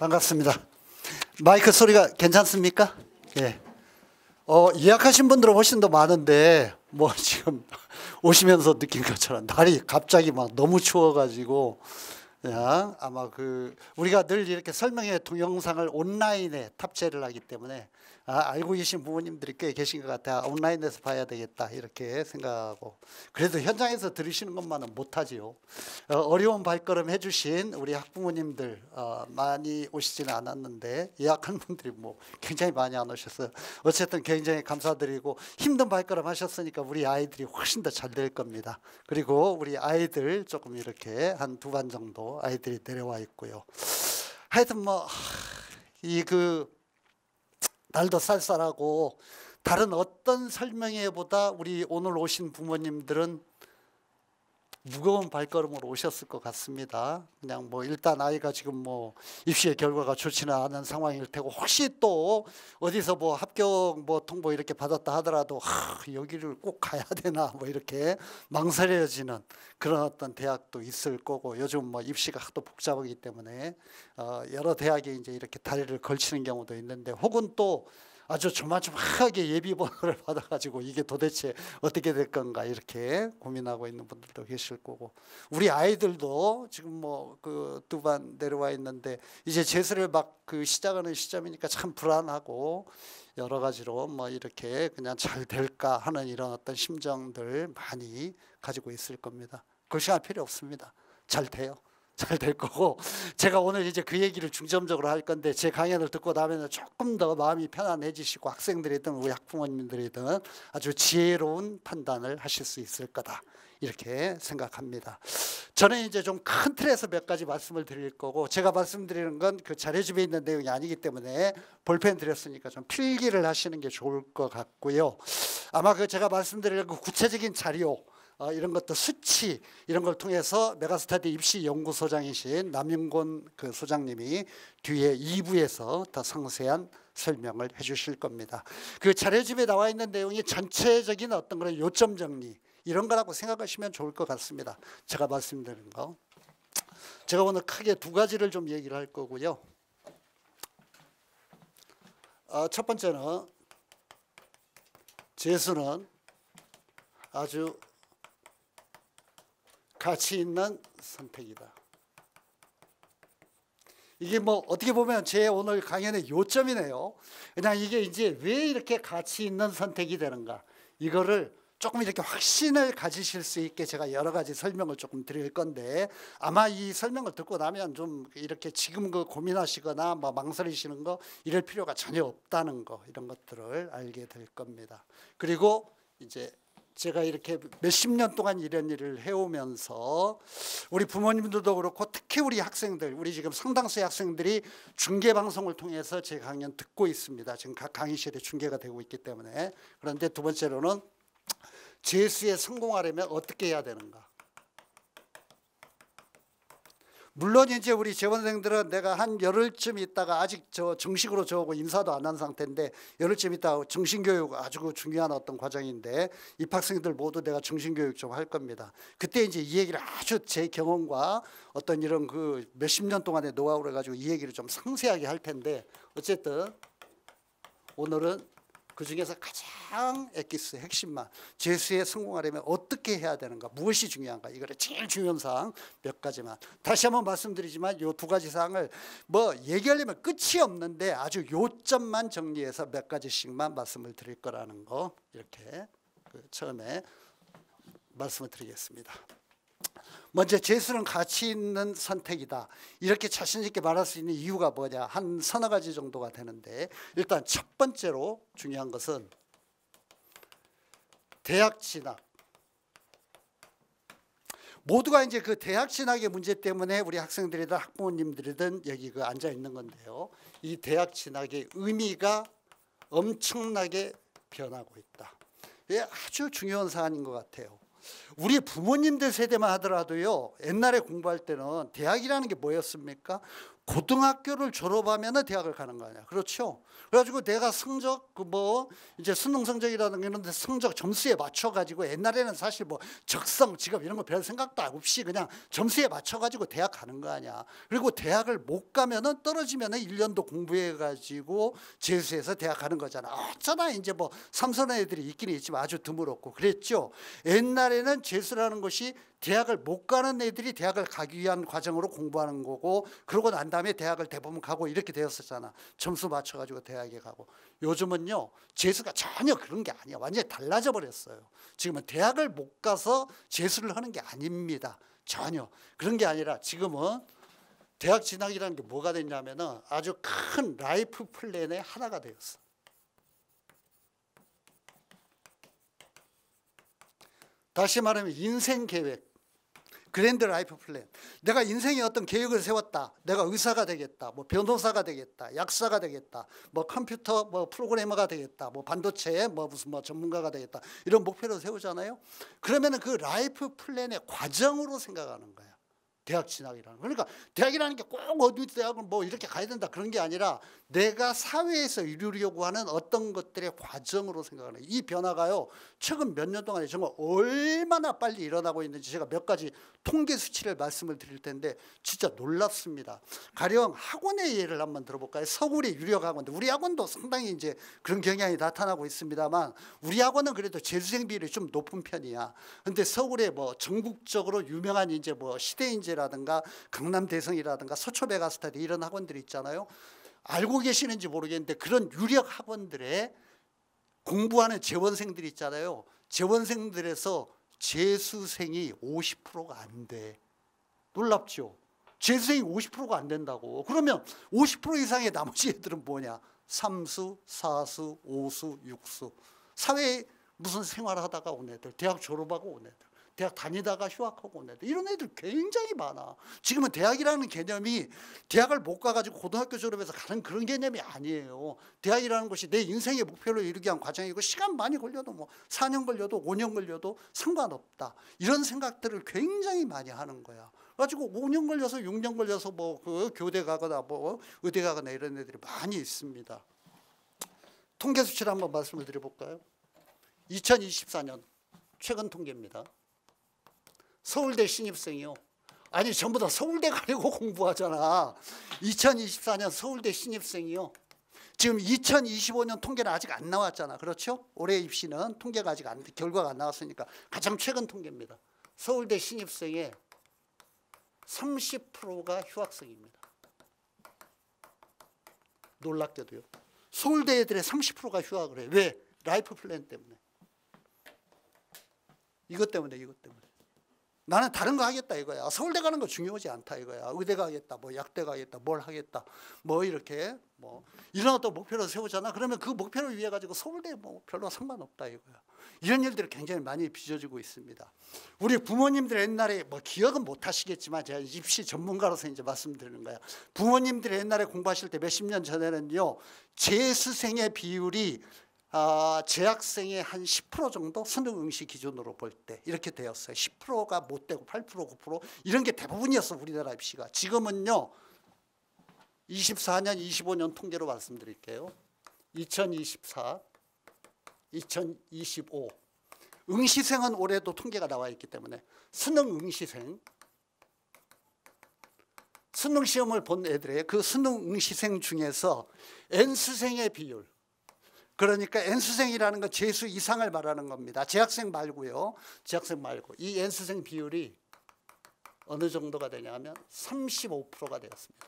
반갑습니다. 마이크 소리가 괜찮습니까? 예. 예약하신 분들은 훨씬 더 많은데 뭐 지금 오시면서 느낀 것처럼 날이 갑자기 막 너무 추워가지고 그냥 아마 우리가 늘 이렇게 설명회 동영상을 온라인에 탑재를 하기 때문에 알고 계신 부모님들이 꽤 계신 것 같아요. 온라인에서 봐야 되겠다 이렇게 생각하고, 그래도 현장에서 들으시는 것만은 못하지요. 어려운 발걸음 해주신 우리 학부모님들 많이 오시지는 않았는데 예약한 분들이 뭐 굉장히 많이 안 오셨어요. 어쨌든 굉장히 감사드리고, 힘든 발걸음 하셨으니까 우리 아이들이 훨씬 더 잘 될 겁니다. 그리고 우리 아이들 조금 이렇게 한 두 반 정도 아이들이 내려와 있고요. 하여튼 뭐 날도 쌀쌀하고 다른 어떤 설명회보다 우리 오늘 오신 부모님들은 무거운 발걸음으로 오셨을 것 같습니다. 그냥 뭐 일단 아이가 지금 뭐 입시의 결과가 좋지는 않은 상황일 테고, 혹시 또 어디서 뭐 합격 뭐 통보 이렇게 받았다 하더라도 여기를 꼭 가야 되나 뭐 이렇게 망설여지는 그런 어떤 대학도 있을 거고, 요즘 뭐 입시가 하도 복잡하기 때문에 여러 대학에 이제 이렇게 다리를 걸치는 경우도 있는데, 혹은 또 아주 조마조마하게 예비번호를 받아가지고 이게 도대체 어떻게 될 건가 이렇게 고민하고 있는 분들도 계실 거고, 우리 아이들도 지금 뭐 두 반 내려와 있는데 이제 재수를 막 시작하는 시점이니까 참 불안하고 여러 가지로 뭐 이렇게 그냥 잘 될까 하는 이런 어떤 심정들 많이 가지고 있을 겁니다. 걱정할 필요 없습니다. 잘 돼요. 잘 될 거고, 제가 오늘 이제 그 얘기를 중점적으로 할 건데, 제 강연을 듣고 나면 조금 더 마음이 편안해지시고 학생들이든 우리 학부모님들이든 아주 지혜로운 판단을 하실 수 있을 거다 이렇게 생각합니다. 저는 이제 좀 큰 틀에서 몇 가지 말씀을 드릴 거고, 제가 말씀드리는 건 그 자료집에 있는 내용이 아니기 때문에 볼펜 드렸으니까 좀 필기를 하시는 게 좋을 것 같고요. 아마 제가 말씀드릴 구체적인 자료 이런 것도 수치 이런 걸 통해서 메가스터디 입시연구소장이신 남윤곤 소장님이 뒤에 2부에서 더 상세한 설명을 해주실 겁니다. 그 자료집에 나와 있는 내용이 전체적인 어떤 그런 요점 정리 이런 거라고 생각하시면 좋을 것 같습니다. 제가 말씀드리는 거. 제가 오늘 크게 두 가지를 좀 얘기를 할 거고요. 첫 번째는 재수는 아주 가치 있는 선택이다. 이게 뭐 어떻게 보면 제 오늘 강연의 요점이네요. 그냥 이게 이제 왜 이렇게 가치 있는 선택이 되는가, 이거를 조금 이렇게 확신을 가지실 수 있게 제가 여러 가지 설명을 조금 드릴 건데, 아마 이 설명을 듣고 나면 좀 이렇게 지금 고민하시거나 뭐 망설이시는 거 이럴 필요가 전혀 없다는 거, 이런 것들을 알게 될 겁니다. 그리고 이제 제가 이렇게 몇십 년 동안 이런 일을 해오면서 우리 부모님들도 그렇고, 특히 우리 학생들, 우리 지금 상당수의 학생들이 중계방송을 통해서 제 강연 듣고 있습니다. 지금 각 강의실에 중계가 되고 있기 때문에. 그런데 두 번째로는 재수에 성공하려면 어떻게 해야 되는가. 물론 이제 우리 재원생들은 내가 한 열흘쯤 있다가, 아직 정식으로 저하고 인사도 안 한 상태인데 열흘쯤 있다가 정신교육 아주 중요한 어떤 과정인데, 입학생들 모두 내가 정신교육 좀 할 겁니다. 그때 이제 이 얘기를 아주 제 경험과 어떤 이런 몇십 년 동안의 노하우를 가지고 이 얘기를 좀 상세하게 할 텐데, 어쨌든 오늘은 그 중에서 가장 엑기스 핵심만, 재수에 성공하려면 어떻게 해야 되는가, 무엇이 중요한가, 이거를 제일 중요한 사항 몇 가지만 다시 한번 말씀드리지만, 이 두 가지 사항을 뭐 얘기하려면 끝이 없는데 아주 요점만 정리해서 몇 가지씩만 말씀을 드릴 거라는 거, 이렇게 처음에 말씀을 드리겠습니다. 먼저 재수는 가치 있는 선택이다, 이렇게 자신 있게 말할 수 있는 이유가 뭐냐, 한 서너 가지 정도가 되는데, 일단 첫 번째로 중요한 것은 대학 진학. 모두가 이제 대학 진학의 문제 때문에 우리 학생들이든 학부모님들이든 여기 앉아 있는 건데요, 이 대학 진학의 의미가 엄청나게 변하고 있다. 이게 아주 중요한 사안인 것 같아요. 우리 부모님들 세대만 하더라도요, 옛날에 공부할 때는 대학이라는 게 뭐였습니까? 고등학교를 졸업하면은 대학을 가는 거 아니야. 그렇죠? 그래가지고 내가 성적 이제 수능 성적이라는 이런 데 성적 점수에 맞춰 가지고 옛날에는 사실 뭐 적성 직업 이런 거 별 생각도 없이 그냥 점수에 맞춰 가지고 대학 가는 거 아니야. 그리고 대학을 못 가면은 떨어지면은 1년도 공부해 가지고 재수해서 대학 가는 거잖아. 어쩌나 이제 뭐 삼선의 애들이 있기는 있지만 아주 드물었고 그랬죠. 옛날에는 재수라는 것이 대학을 못 가는 애들이 대학을 가기 위한 과정으로 공부하는 거고, 그러고 난 다음에 대학을 대부분 가고 이렇게 되었었잖아. 점수 맞춰가지고 대학에 가고. 요즘은요 재수가 전혀 그런 게 아니야. 완전히 달라져 버렸어요. 지금은 대학을 못 가서 재수를 하는 게 아닙니다. 전혀 그런 게 아니라 지금은 대학 진학이라는 게 뭐가 됐냐면은 아주 큰 라이프 플랜의 하나가 되었어. 다시 말하면 인생 계획, 그랜드 라이프 플랜. 내가 인생에 어떤 계획을 세웠다. 내가 의사가 되겠다. 뭐 변호사가 되겠다. 약사가 되겠다. 뭐 컴퓨터 프로그래머가 되겠다. 뭐 반도체 무슨 전문가가 되겠다. 이런 목표를 세우잖아요. 그러면은 그 라이프 플랜의 과정으로 생각하는 거야. 대학 진학이라는. 그러니까 대학이라는 게 꼭 어디 대학을 뭐 이렇게 가야 된다 그런 게 아니라 내가 사회에서 이루려고 하는 어떤 것들의 과정으로 생각하는. 이 변화가요 최근 몇 년 동안에 정말 얼마나 빨리 일어나고 있는지 제가 몇 가지 통계 수치를 말씀을 드릴 텐데 진짜 놀랍습니다. 가령 학원의 예를 한번 들어볼까요? 서울의 유력 학원들, 우리 학원도 상당히 이제 그런 경향이 나타나고 있습니다만 우리 학원은 그래도 재수생 비율이 좀 높은 편이야. 근데 서울에 뭐 전국적으로 유명한 이제 뭐 시대인재라든가 강남대성이라든가 서초메가스터디 이런 학원들이 있잖아요. 알고 계시는지 모르겠는데 그런 유력 학원들에 공부하는 재원생들이 있잖아요. 재원생들에서 재수생이 50%가 안 돼. 놀랍죠? 재수생이 50%가 안 된다고. 그러면 50% 이상의 나머지 애들은 뭐냐? 3수, 4수, 5수, 6수. 사회에 무슨 생활하다가 온 애들, 대학 졸업하고 온 애들, 대학 다니다가 휴학하고 온 애들, 이런 애들 굉장히 많아. 지금은 대학이라는 개념이 대학을 못 가가지고 고등학교 졸업해서 가는 그런 개념이 아니에요. 대학이라는 것이 내 인생의 목표를 이루기 위한 과정이고 시간 많이 걸려도 뭐 4년 걸려도 5년 걸려도 상관없다. 이런 생각들을 굉장히 많이 하는 거야. 가지고 5년 걸려서 6년 걸려서 뭐 그 교대 가거나 뭐 의대 가거나 이런 애들이 많이 있습니다. 통계 수치를 한번 말씀을 드려볼까요? 2024년 최근 통계입니다. 서울대 신입생이요. 아니 전부 다 서울대 가려고 공부하잖아. 2024년 서울대 신입생이요. 지금 2025년 통계는 아직 안 나왔잖아. 그렇죠? 올해 입시는 통계가 아직 결과가 안 나왔으니까 가장 최근 통계입니다. 서울대 신입생의 30%가 휴학생입니다. 놀랍게도요. 서울대 애들의 30%가 휴학을 해. 왜? 라이프 플랜 때문에. 이것 때문에. 나는 다른 거 하겠다 이거야. 서울대 가는 거 중요하지 않다 이거야. 의대 가겠다, 뭐 약대 가겠다, 뭘 하겠다, 뭐 이렇게 뭐 이런 어떤 목표를 세우잖아. 그러면 그 목표를 위해 가지고 서울대 뭐 별로 상관없다 이거야. 이런 일들이 굉장히 많이 빚어지고 있습니다. 우리 부모님들 옛날에 뭐 기억은 못 하시겠지만 제가 입시 전문가로서 이제 말씀드리는 거야. 부모님들이 옛날에 공부하실 때 몇십 년 전에는요 재수생의 비율이 재학생의 한 10% 정도 수능 응시 기준으로 볼 때 이렇게 되었어요. 10%가 못 되고 8%, 9% 이런 게 대부분이었어 우리나라 입시가. 지금은요 24년, 25년 통계로 말씀드릴게요. 2024, 2025 응시생은 올해도 통계가 나와 있기 때문에 수능 응시생, 수능 시험을 본 애들의 그 수능 응시생 중에서 N수생의 비율, 그러니까 N수생이라는 건 재수 이상을 말하는 겁니다. 재학생 말고요. 재학생 말고 이 N수생 비율이 어느 정도가 되냐면 35%가 되었습니다.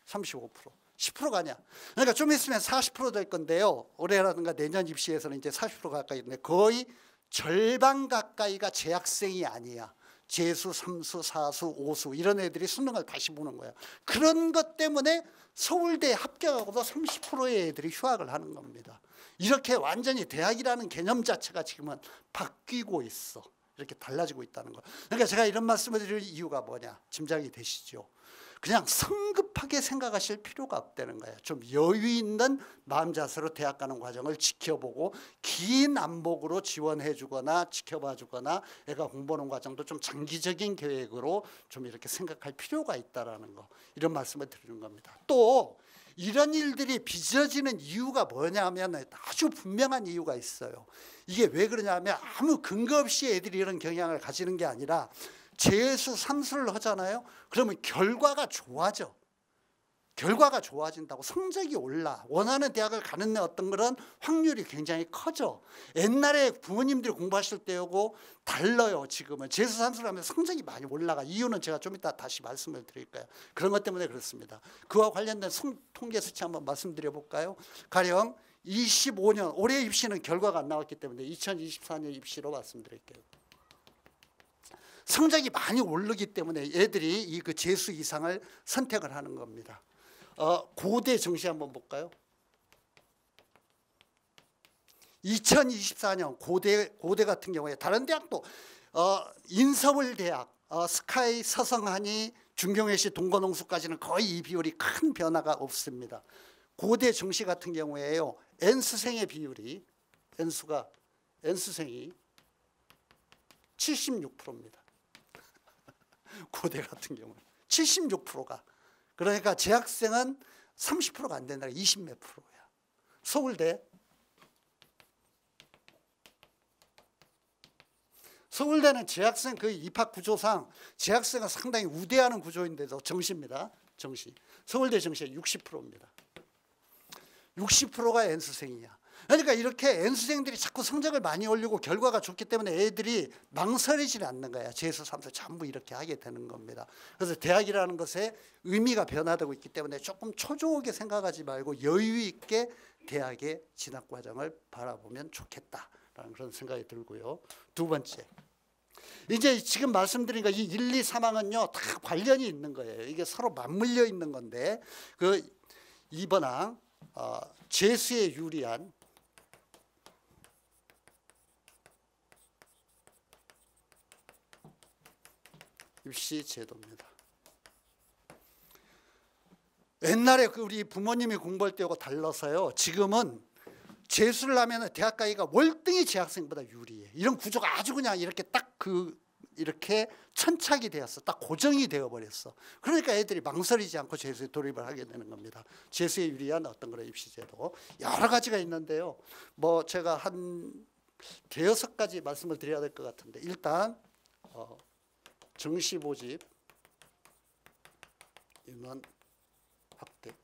35%. 10%가 아니야. 그러니까 좀 있으면 40% 될 건데요. 올해라든가 내년 입시에서는 이제 40% 가까이 있는데 거의 절반 가까이가 재학생이 아니야. 재수, 3수, 4수, 5수 이런 애들이 수능을 다시 보는 거야. 그런 것 때문에 서울대에 합격하고도 30%의 애들이 휴학을 하는 겁니다. 이렇게 완전히 대학이라는 개념 자체가 지금은 바뀌고 있어. 이렇게 달라지고 있다는 거. 그러니까 제가 이런 말씀을 드릴 이유가 뭐냐 짐작이 되시죠. 그냥 성급하게 생각하실 필요가 없다는 거예요. 좀 여유 있는 마음 자세로 대학 가는 과정을 지켜보고 긴 안목으로 지원해 주거나 지켜봐 주거나 애가 공부하는 과정도 좀 장기적인 계획으로 좀 이렇게 생각할 필요가 있다라는 거, 이런 말씀을 드리는 겁니다. 또 이런 일들이 빚어지는 이유가 뭐냐면 아주 분명한 이유가 있어요. 이게 왜 그러냐면 아무 근거 없이 애들이 이런 경향을 가지는 게 아니라 재수 삼수를 하잖아요. 그러면 결과가 좋아져. 결과가 좋아진다고, 성적이 올라, 원하는 대학을 가는 어떤 그런 확률이 굉장히 커져. 옛날에 부모님들이 공부하실 때하고 달라요. 지금은 재수 삼수를 하면 성적이 많이 올라가. 이유는 제가 좀 이따 다시 말씀을 드릴 거예요. 그런 것 때문에 그렇습니다. 그와 관련된 통계 수치 한번 말씀드려 볼까요? 가령 25년 올해 입시는 결과가 안 나왔기 때문에 2024년 입시로 말씀드릴게요. 성적이 많이 오르기 때문에 애들이 이 그 재수 이상을 선택을 하는 겁니다. 고대 정시 한번 볼까요? 2024년 고대 같은 경우에 다른 대학도 인서울대학, 스카이, 서성하니, 중경외시, 동건홍수까지는 거의 이 비율이 큰 변화가 없습니다. 고대 정시 같은 경우에요, N수생의 비율이 N수생이 76%입니다. 고대 같은 경우는 76%가, 그러니까 재학생은 30%가 안 된다. 20몇 프로야. 서울대는 재학생 그 입학 구조상 재학생은 상당히 우대하는 구조인데도 정시입니다. 정시. 서울대 정시의 60%입니다. 60%가 N수생이야. 그러니까 이렇게 N수생들이 자꾸 성적을 많이 올리고 결과가 좋기 때문에 애들이 망설이지 않는 거야. 재수, 삼수 전부 이렇게 하게 되는 겁니다. 그래서 대학이라는 것에 의미가 변화되고 있기 때문에 조금 초조하게 생각하지 말고 여유 있게 대학의 진학 과정을 바라보면 좋겠다라는 그런 생각이 들고요. 두 번째, 이제 지금 말씀드린 거 이 1, 2, 3항은요 다 관련이 있는 거예요. 이게 서로 맞물려 있는 건데, 그 2번 항 재수에 유리한 입시 제도입니다. 옛날에 우리 부모님이 공부할 때하고 달라서요, 지금은 재수를 하면 대학 가기가 월등히 재학생보다 유리해. 이런 구조가 아주 그냥 이렇게 딱 이렇게 천착이 되었어. 딱 고정이 되어버렸어. 그러니까 애들이 망설이지 않고 재수에 돌입을 하게 되는 겁니다. 재수에 유리한 어떤 그런 입시제도 여러 가지가 있는데요. 뭐 제가 한 대여섯 가지 말씀을 드려야 될 것 같은데, 일단 정시 모집 인원 확대.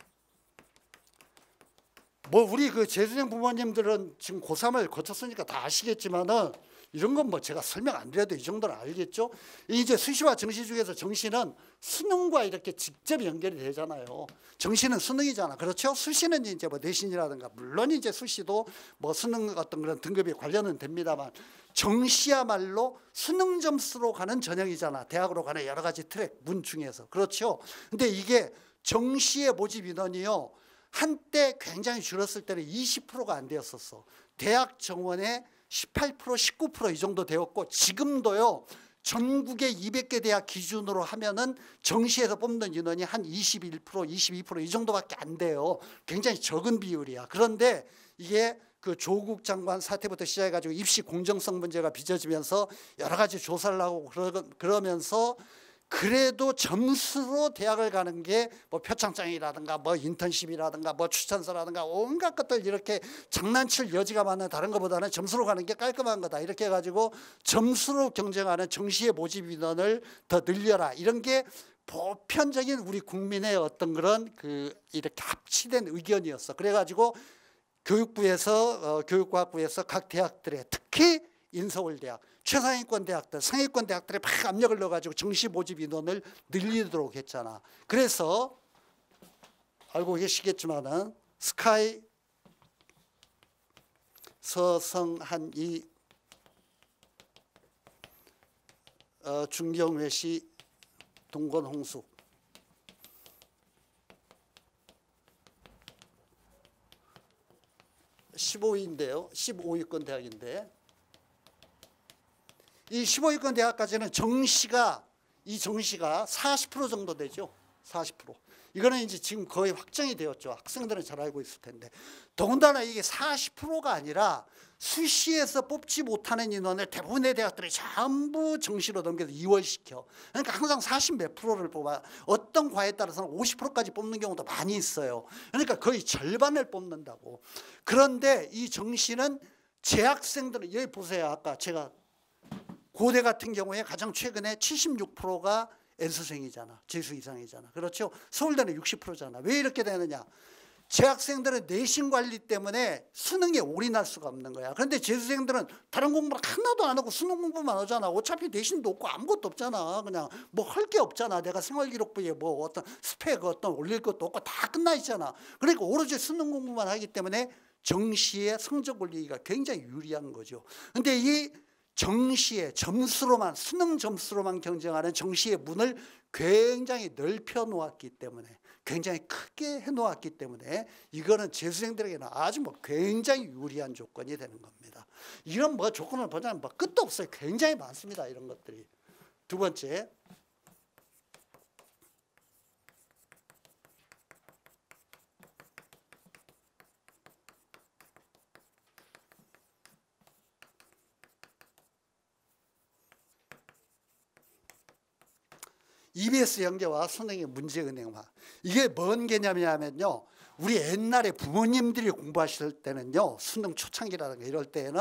뭐 우리 그 재수생 부모님들은 지금 고3을 거쳤으니까 다 아시겠지만은 이런 건 뭐 제가 설명 안 드려도 이 정도는 알겠죠. 이제 수시와 정시 중에서 정시는 수능과 이렇게 직접 연결이 되잖아요. 정시는 수능이잖아. 그렇죠? 수시는 이제 뭐 내신이라든가, 물론 이제 수시도 뭐 수능 어떤 그런 등급이 관련은 됩니다만, 정시야말로 수능 점수로 가는 전형이잖아. 대학으로 가는 여러 가지 트랙 문 중에서. 그렇죠? 근데 이게 정시의 모집 인원이요, 한때 굉장히 줄었을 때는 20%가 안 되었었어. 대학 정원의 18%, 19% 이 정도 되었고, 지금도요 전국의 200개 대학 기준으로 하면은 정시에서 뽑는 인원이 한 21%, 22% 이 정도밖에 안 돼요. 굉장히 적은 비율이야. 그런데 이게 그 조국 장관 사태부터 시작해가지고 입시 공정성 문제가 빚어지면서 여러 가지 조사를 하고 그러면서 그래도 점수로 대학을 가는 게 뭐 표창장이라든가 뭐 인턴십이라든가 뭐 추천서라든가 온갖 것들 이렇게 장난칠 여지가 많은, 다른 것보다는 점수로 가는 게 깔끔한 거다 이렇게 해가지고 점수로 경쟁하는 정시의 모집 인원을 더 늘려라, 이런 게 보편적인 우리 국민의 어떤 그런 이렇게 합치된 의견이었어. 그래가지고 교육과학부에서 각 대학들에, 특히 인서울대학, 최상위권 대학들, 상위권 대학들에 막 압력을 넣어가지고 정시 모집 인원을 늘리도록 했잖아. 그래서 알고 계시겠지만은 스카이, 서성한이, 중경외시, 동건홍수, 15위인데요. 15위권 대학인데, 이 15위권 대학까지는 정시가 40% 정도 되죠. 40%. 이거는 이제 지금 거의 확정이 되었죠. 학생들은 잘 알고 있을 텐데. 더군다나 이게 40%가 아니라 수시에서 뽑지 못하는 인원을 대부분의 대학들이 전부 정시로 넘겨서 2월시켜. 그러니까 항상 40 몇 프로를 뽑아. 어떤 과에 따라서는 50%까지 뽑는 경우도 많이 있어요. 그러니까 거의 절반을 뽑는다고. 그런데 이 정시는 재학생들은, 여기 보세요. 아까 제가 고대 같은 경우에 가장 최근에 76%가 N수생이잖아. 재수 이상이잖아. 그렇죠? 서울대는 60%잖아. 왜 이렇게 되느냐? 재학생들은 내신 관리 때문에 수능에 올인할 수가 없는 거야. 그런데 재수생들은 다른 공부를 하나도 안 하고 수능 공부만 하잖아. 어차피 내신도 없고 아무것도 없잖아. 그냥 뭐 할 게 없잖아. 내가 생활기록부에 뭐 어떤 스펙 어떤 올릴 것도 없고 다 끝나 있잖아. 그러니까 오로지 수능 공부만 하기 때문에 정시의 성적 올리기가 굉장히 유리한 거죠. 근데 이 정시의 점수로만, 수능 점수로만 경쟁하는 정시의 문을 굉장히 넓혀 놓았기 때문에, 굉장히 크게 해 놓았기 때문에 이거는 재수생들에게는 아주 뭐 굉장히 유리한 조건이 되는 겁니다. 이런 뭐 조건을 보자면 뭐 끝도 없어요. 굉장히 많습니다. 이런 것들이. 두 번째, EBS 연계와 수능의 문제은행화. 이게 뭔 개념이냐면요, 우리 옛날에 부모님들이 공부하실 때는요, 수능 초창기라든가 이럴 때는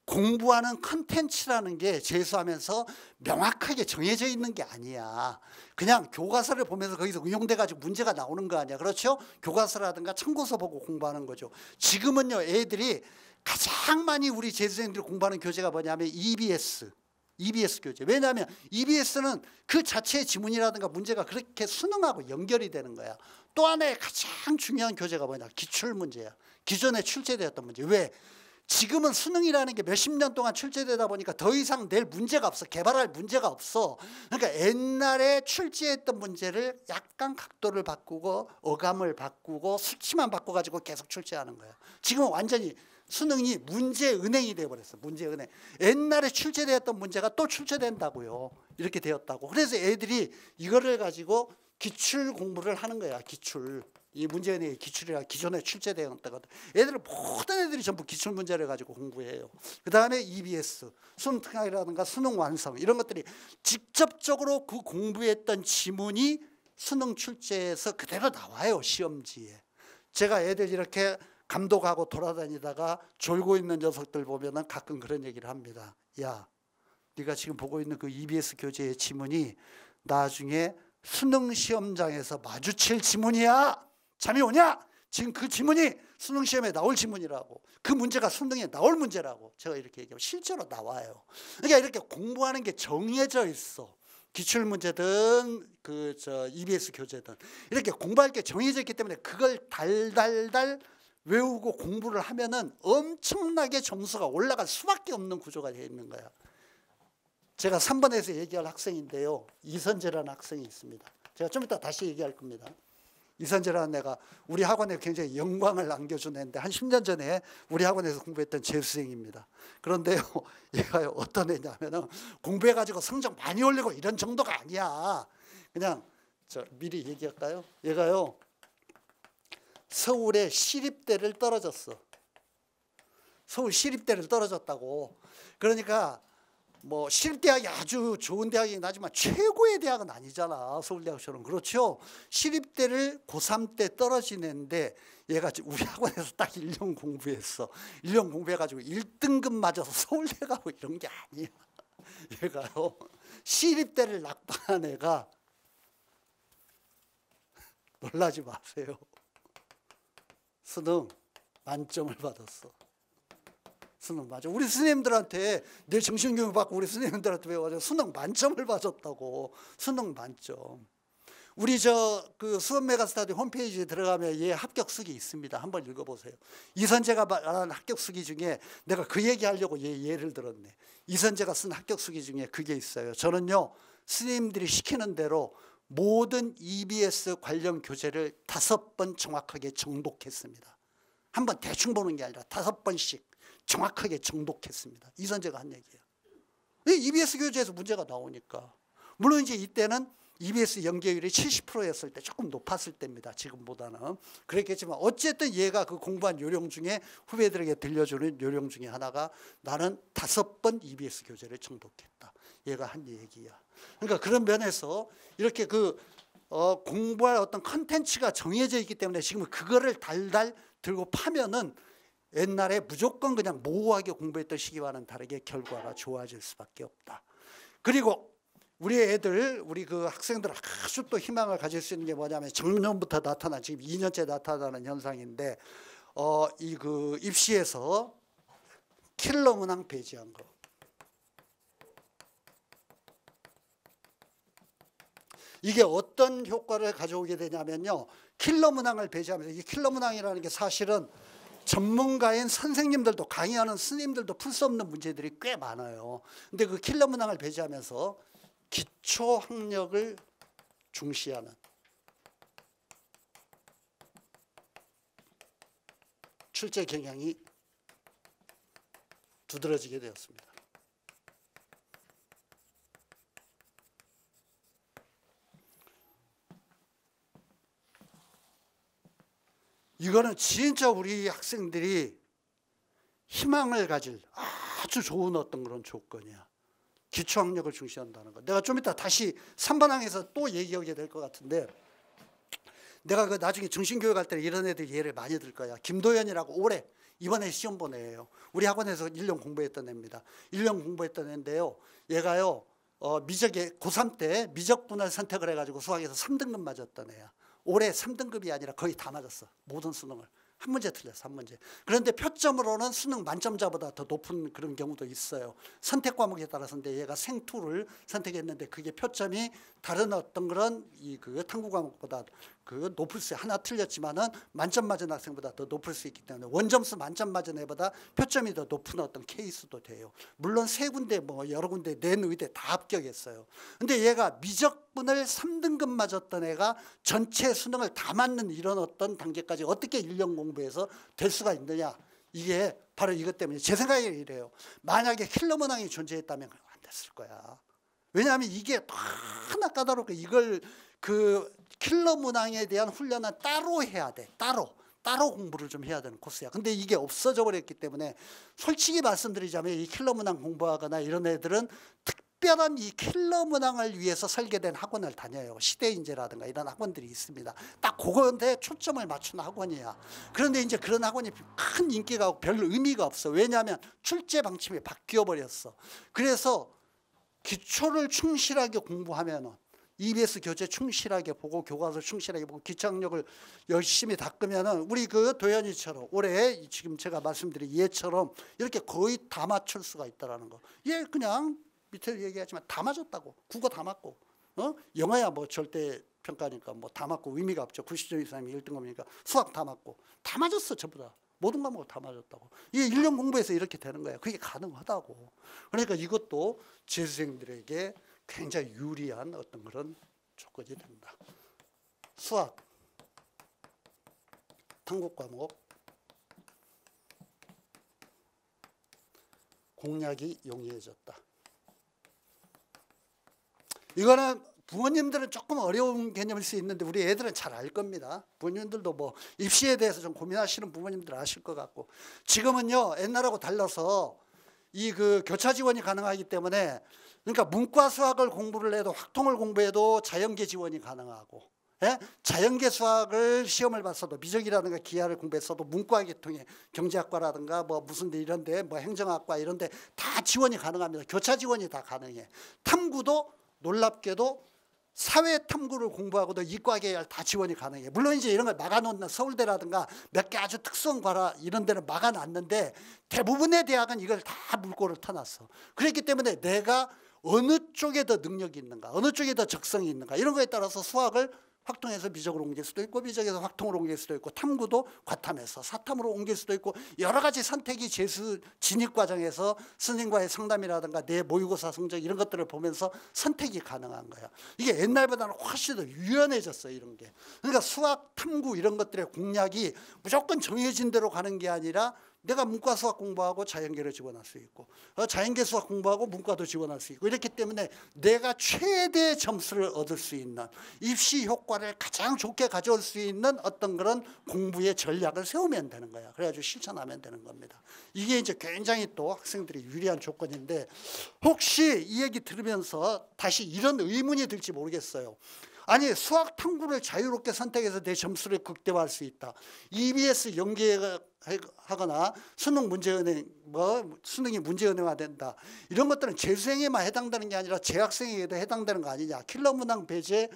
공부하는 컨텐츠라는 게 재수하면서 명확하게 정해져 있는 게 아니야. 그냥 교과서를 보면서 거기서 응용돼 가지고 문제가 나오는 거 아니야. 그렇죠? 교과서라든가 참고서 보고 공부하는 거죠. 지금은요, 애들이 가장 많이 우리 재수생들이 공부하는 교재가 뭐냐면 EBS 교재. 왜냐하면 EBS는 그 자체의 지문이라든가 문제가 그렇게 수능하고 연결이 되는 거야. 또 하나의 가장 중요한 교재가 뭐냐? 기출문제야. 기존에 출제되었던 문제. 왜? 지금은 수능이라는 게 몇십 년 동안 출제되다 보니까 더 이상 낼 문제가 없어. 개발할 문제가 없어. 그러니까 옛날에 출제했던 문제를 약간 각도를 바꾸고 어감을 바꾸고 수치만 바꿔가지고 계속 출제하는 거야. 지금은 완전히 수능이 문제은행이 되어버렸어. 문제은행. 옛날에 출제되었던 문제가 또 출제된다고요. 이렇게 되었다고. 그래서 애들이 이거를 가지고 기출 공부를 하는 거야. 기출. 이 문제은행의 기출이라 기존에 출제되었다거든. 애들은 모든 애들이 전부 기출 문제를 가지고 공부해요. 그 다음에 EBS, 수능 특강이라든가 수능 완성 이런 것들이 직접적으로 그 공부했던 지문이 수능 출제에서 그대로 나와요. 시험지에. 제가 애들 이렇게 감독하고 돌아다니다가 졸고 있는 녀석들 보면은 가끔 그런 얘기를 합니다. 야, 네가 지금 보고 있는 그 EBS 교재의 지문이 나중에 수능 시험장에서 마주칠 지문이야. 잠이 오냐? 지금 그 지문이 수능 시험에 나올 지문이라고. 그 문제가 수능에 나올 문제라고. 제가 이렇게 얘기하면 실제로 나와요. 그러니까 이렇게 공부하는 게 정해져 있어. 기출문제든 EBS 교재든 이렇게 공부할 게 정해져 있기 때문에 그걸 달달달 외우고 공부를 하면은 엄청나게 점수가 올라갈 수밖에 없는 구조가 되어 있는 거야. 제가 3번에서 얘기할 학생인데요, 이선재라는 학생이 있습니다. 제가 좀 이따 다시 얘기할 겁니다. 이선재라는 애가 우리 학원에 굉장히 영광을 안겨준 애인데 한 10년 전에 우리 학원에서 공부했던 재수생입니다. 그런데요, 얘가 어떤 애냐면은 공부해가지고 성적 많이 올리고 이런 정도가 아니야. 그냥 미리 얘기할까요? 얘가요, 서울의 시립대를 떨어졌어. 서울 시립대를 떨어졌다고. 그러니까 뭐 시립대학이 아주 좋은 대학이긴 하지만 최고의 대학은 아니잖아. 서울대학처럼. 그렇죠? 시립대를 고3 때 떨어지는데 얘가 우리 학원에서 딱 1년 공부했어. 1년 공부해가지고 1등급 맞아서 서울대 가고 이런 게 아니야. 얘가요, 시립대를 낙방한 애가, 놀라지 마세요, 수능 만점을 받았어. 수능 맞아. 우리 선생님들한테 내 정신교육 받고 우리 선생님들한테 배워가지고 수능 만점을 받았다고. 수능 만점. 우리 그 수업 메가스터디 홈페이지에 들어가면 얘 합격수기 있습니다. 한번 읽어보세요. 이선재가 말한 합격수기 중에 내가 그 얘기하려고 예를 들었네. 이선재가 쓴 합격수기 중에 그게 있어요. 저는요, 선생님들이 시키는 대로 모든 EBS 관련 교재를 5번 정확하게 정독했습니다. 한번 대충 보는 게 아니라 5번씩 정확하게 정독했습니다. 이선재가 한 얘기예요. EBS 교재에서 문제가 나오니까. 물론 이제 이때는 EBS 연계율이 70%였을 때 조금 높았을 때입니다. 지금보다는. 그랬겠지만 어쨌든 얘가 그 공부한 요령 중에 후배들에게 들려주는 요령 중에 하나가 나는 5번 EBS 교재를 정독했다. 얘가 한 얘기야. 그러니까 그런 면에서 이렇게 공부할 어떤 컨텐츠가 정해져 있기 때문에 지금 그거를 달달 들고 파면은 옛날에 무조건 그냥 모호하게 공부했던 시기와는 다르게 결과가 좋아질 수밖에 없다. 그리고 우리 애들, 우리 그 학생들 아주 또 희망을 가질 수 있는 게 뭐냐면 작년부터 나타난, 지금 2년째 나타나는 현상인데 이 그 입시에서 킬러 문항 배제한 거. 이게 어떤 효과를 가져오게 되냐면요, 킬러 문항을 배제하면서, 이 킬러 문항이라는 게 사실은 전문가인 선생님들도, 강의하는 스님들도 풀 수 없는 문제들이 꽤 많아요. 근데 그 킬러 문항을 배제하면서 기초 학력을 중시하는, 출제 경향이 두드러지게 되었습니다. 이거는 진짜 우리 학생들이 희망을 가질 아주 좋은 어떤 그런 조건이야. 기초학력을 중시한다는 거. 내가 좀 이따 다시 3번 항에서 또 얘기하게 될 것 같은데, 내가 그 나중에 정신교육할 때 이런 애들 예를 많이 들 거야. 김도연이라고 올해 이번에 시험 본 애예요. 우리 학원에서 1년 공부했던 애입니다. 1년 공부했던 애인데요, 얘가요 미적에 고3 때 미적분을 선택을 해가지고 수학에서 3등급 맞았던 애야. 올해 3등급이 아니라 거의 다 맞았어. 모든 수능을. 한 문제 틀렸어, 한 문제. 그런데 표점으로는 수능 만점자보다 더 높은 그런 경우도 있어요. 선택 과목에 따라서인데 얘가 생투를 선택했는데 그게 표점이 다른 어떤 그런 그 탐구 과목보다 그 높을 수, 하나 틀렸지만은 만점 맞은 학생보다 더 높을 수 있기 때문에 원점수 만점 맞은 애보다 표점이 더 높은 어떤 케이스도 돼요. 물론 세 군데 뭐 여러 군데 낸 의대 다 합격했어요. 근데 얘가 미적분을 3등급 맞았던 애가 전체 수능을 다 맞는 이런 어떤 단계까지 어떻게 1년 공부해서 될 수가 있느냐. 이게 바로 이것 때문에 제 생각에 이래요. 만약에 킬러 문항이 존재했다면 안 됐을 거야. 왜냐하면 이게 하나 까다롭고, 이걸 그 킬러 문항에 대한 훈련은 따로 해야 돼. 따로 공부를 좀 해야 되는 코스야. 근데 이게 없어져 버렸기 때문에 솔직히 말씀드리자면 이 킬러 문항 공부하거나 이런 애들은 특별한 이 킬러 문항을 위해서 설계된 학원을 다녀요. 시대인재라든가 이런 학원들이 있습니다. 딱 그건데 초점을 맞춘 학원이야. 그런데 이제 그런 학원이 큰 인기가 없고 별 의미가 없어. 왜냐하면 출제 방침이 바뀌어 버렸어. 그래서 기초를 충실하게 공부하면은, EBS 교재 충실하게 보고 교과서 충실하게 보고 기초학력을 열심히 닦으면은 우리 그 도연이처럼 올해 지금 제가 말씀드린 얘처럼 이렇게 거의 다 맞출 수가 있다라는 거. 얘 그냥 밑에 얘기하지만 다 맞았다고. 국어 다 맞고, 영어야 뭐 절대 평가니까 뭐 다 맞고 의미가 없죠. 90점 이상이면 1등급이니까 수학 다 맞고 다 맞았어. 전부 다. 모든 과목을 다 맞았다고. 이게 1년 공부해서 이렇게 되는 거야. 그게 가능하다고. 그러니까 이것도 재수생들에게 굉장히 유리한 어떤 그런 조건이 됩니다. 수학, 탐구 과목, 공략이 용이해졌다. 이거는 부모님들은 조금 어려운 개념일 수 있는데 우리 애들은 잘 알 겁니다. 부모님들도 뭐 입시에 대해서 좀 고민하시는 부모님들 아실 것 같고, 지금은요 옛날하고 달라서 이 그 교차 지원이 가능하기 때문에, 그러니까 문과 수학을 공부를 해도 확통을 공부해도 자연계 지원이 가능하고, 자연계 수학을 시험을 봤어도 미적이라든가 기하를 공부했어도 문과 계통의 경제학과라든가 뭐 무슨 데 이런데 뭐 행정학과 이런데 다 지원이 가능합니다. 교차 지원이 다 가능해. 탐구도 놀랍게도 사회 탐구를 공부하고도 이과계열 다 지원이 가능해요. 물론 이제 이런 걸 막아놓는 서울대라든가 몇 개 아주 특수한 과라 이런 데는 막아놨는데 대부분의 대학은 이걸 다 물꼬를 터놨어. 그렇기 때문에 내가 어느 쪽에 더 능력이 있는가, 어느 쪽에 더 적성이 있는가, 이런 거에 따라서 수학을 확통해서 미적으로 옮길 수도 있고, 미적에서 확통으로 옮길 수도 있고, 탐구도 과탐에서 사탐으로 옮길 수도 있고, 여러 가지 선택이 재수 진입 과정에서 스님과의 상담이라든가 내 모의고사 성적 이런 것들을 보면서 선택이 가능한 거야. 이게 옛날보다는 훨씬 더 유연해졌어요, 이런 게. 그러니까 수학, 탐구 이런 것들의 공략이 무조건 정해진 대로 가는 게 아니라 내가 문과 수학 공부하고 자연계를 지원할 수 있고 자연계 수학 공부하고 문과도 지원할 수 있고 이렇기 때문에 내가 최대 점수를 얻을 수 있는 입시 효과를 가장 좋게 가져올 수 있는 어떤 그런 공부의 전략을 세우면 되는 거야. 그래가지고 실천하면 되는 겁니다. 이게 이제 굉장히 또 학생들이 유리한 조건인데 혹시 이 얘기 들으면서 다시 이런 의문이 들지 모르겠어요. 아니 수학 탐구를 자유롭게 선택해서 내 점수를 극대화할 수 있다. EBS 연계하거나 수능 문제은행 수능이 문제은행화된다. 이런 것들은 재수생에만 해당되는 게 아니라 재학생에게도 해당되는 거 아니냐. 킬러 문항 배제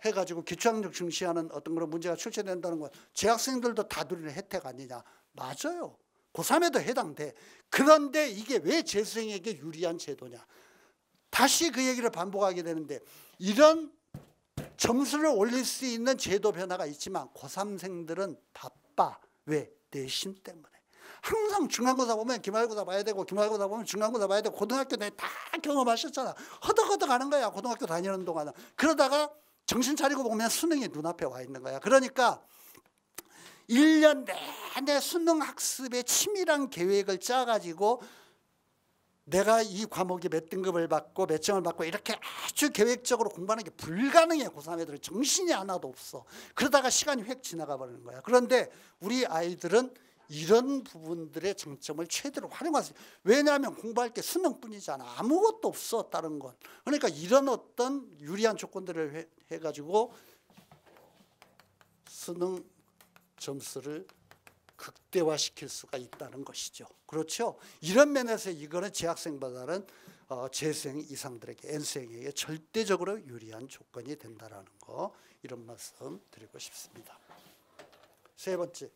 해가지고 기초학력 중시하는 어떤 그런 문제가 출제된다는 건 재학생들도 다 누리는 혜택 아니냐. 맞아요. 고3에도 해당돼. 그런데 이게 왜 재수생에게 유리한 제도냐. 다시 그 얘기를 반복하게 되는데 이런 점수를 올릴 수 있는 제도 변화가 있지만 고3생들은 바빠. 왜? 내신 때문에. 항상 중간고사 보면 기말고사 봐야 되고 기말고사 보면 중간고사 봐야 되고 고등학교 때 다 경험하셨잖아. 허덕허덕 하는 거야. 고등학교 다니는 동안은. 그러다가 정신 차리고 보면 수능이 눈앞에 와 있는 거야. 그러니까 1년 내내 수능 학습에 치밀한 계획을 짜가지고 내가 이 과목이 몇 등급을 받고 몇 점을 받고 이렇게 아주 계획적으로 공부하는 게 불가능해. 고3 애들은 정신이 하나도 없어. 그러다가 시간이 획 지나가 버리는 거야. 그런데 우리 아이들은 이런 부분들의 장점을 최대로 활용할 수 있어요. 왜냐하면 공부할 게 수능뿐이잖아. 아무것도 없어 다른 건. 그러니까 이런 어떤 유리한 조건들을 해가지고 수능 점수를 극대화시킬 수가 있다는 것이죠. 그렇죠? 이런 면에서 이거는 재학생보다는 재수생 이상들에게 N수생에게 절대적으로 유리한 조건이 된다는 거, 이런 말씀 드리고 싶습니다. 세 번째,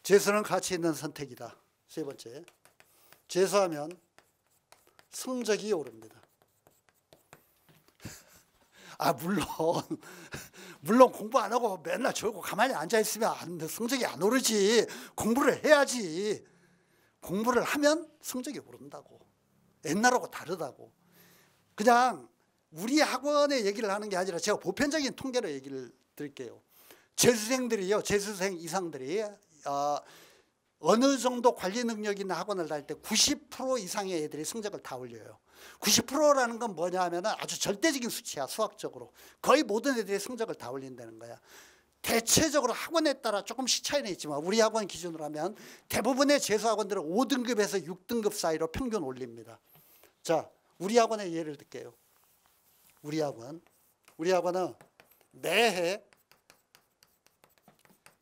재수는 가치 있는 선택이다. 세 번째, 재수하면 성적이 오릅니다. 물론 공부 안 하고 맨날 졸고 가만히 앉아있으면 성적이 안 오르지. 공부를 해야지. 공부를 하면 성적이 오른다고. 옛날하고 다르다고. 그냥 우리 학원의 얘기를 하는 게 아니라 제가 보편적인 통계로 얘기를 드릴게요. 재수생들이요, 재수생 이상들이 어느 정도 관리 능력 있는 학원을 다닐 때 90% 이상의 애들이 성적을 다 올려요. 90%라는 건 뭐냐 하면 아주 절대적인 수치야. 수학적으로 거의 모든 애들이 성적을 다 올린다는 거야. 대체적으로 학원에 따라 조금씩 차이는 있지만 우리 학원 기준으로 하면 대부분의 재수학원들은 5등급에서 6등급 사이로 평균 올립니다. 자, 우리 학원의 예를 들게요. 우리 학원은 매해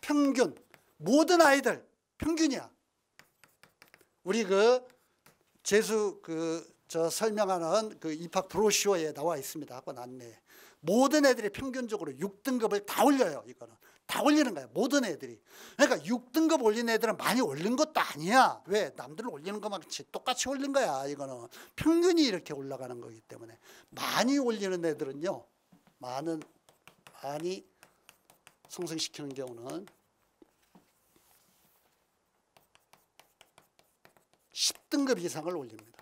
평균, 모든 아이들 평균이야. 우리 재수 설명하는 입학 브로셔에 나와 있습니다. 학원 안내. 모든 애들이 평균적으로 6등급을 다 올려요. 이거는 다 올리는 거야. 모든 애들이. 그러니까 6등급 올린 애들은 많이 올린 것도 아니야. 왜? 남들 올리는 것만 똑같이 올린 거야. 이거는 평균이 이렇게 올라가는 거기 때문에. 많이 올리는 애들은요, 많이 성장시키는 경우는 10등급 이상을 올립니다.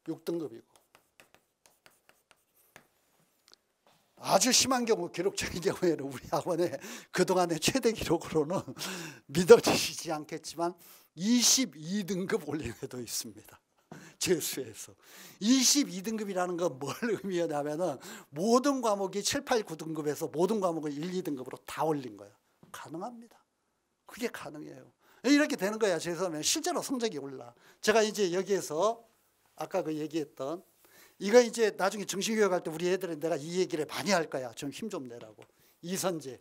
6등급이고 아주 심한 경우, 기록적인 경우에는 우리 학원의 그동안의 최대 기록으로는 믿어지시지 않겠지만 22등급 올린 애도 있습니다. 재수에서 22등급이라는 건 뭘 의미하냐면은 모든 과목이 7, 8, 9등급에서 모든 과목을 1, 2등급으로 다 올린 거예요. 가능합니다. 그게 가능해요. 이렇게 되는 거야. 재수하면 실제로 성적이 올라. 제가 이제 여기에서 아까 얘기했던 이거 이제 나중에 정신교육할 때 우리 애들은 내가 이 얘기를 많이 할 거야. 좀 힘 좀 내라고. 이선재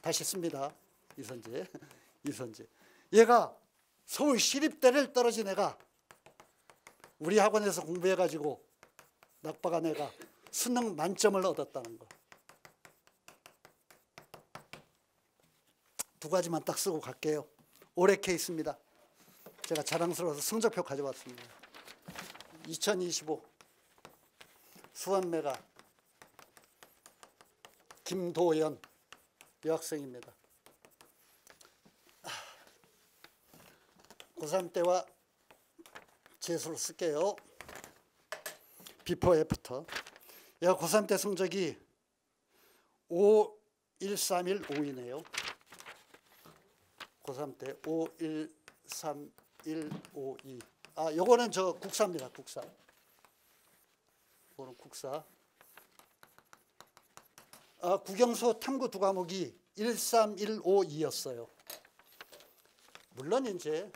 다시 씁니다. 이선재 얘가 서울 시립대를 떨어진 애가 우리 학원에서 공부해가지고 낙박한 애가 수능 만점을 얻었다는 거. 두 가지만 딱 쓰고 갈게요. 올해 케이스입니다. 제가 자랑스러워서 성적표 가져왔습니다. 2025 수원매가 김도연 여학생입니다. 고3 때와 재수를 쓸게요. 비포 애프터. 얘가 고3 때 성적이 5, 1, 3, 1, 5이네요. 고3 때 5, 1, 3, 1, 5, 2. 아, 요거는 저 국사입니다. 국사. 이거는 국사. 아, 국영수 탐구 두 과목이 1, 3, 1, 5, 2였어요. 물론 이제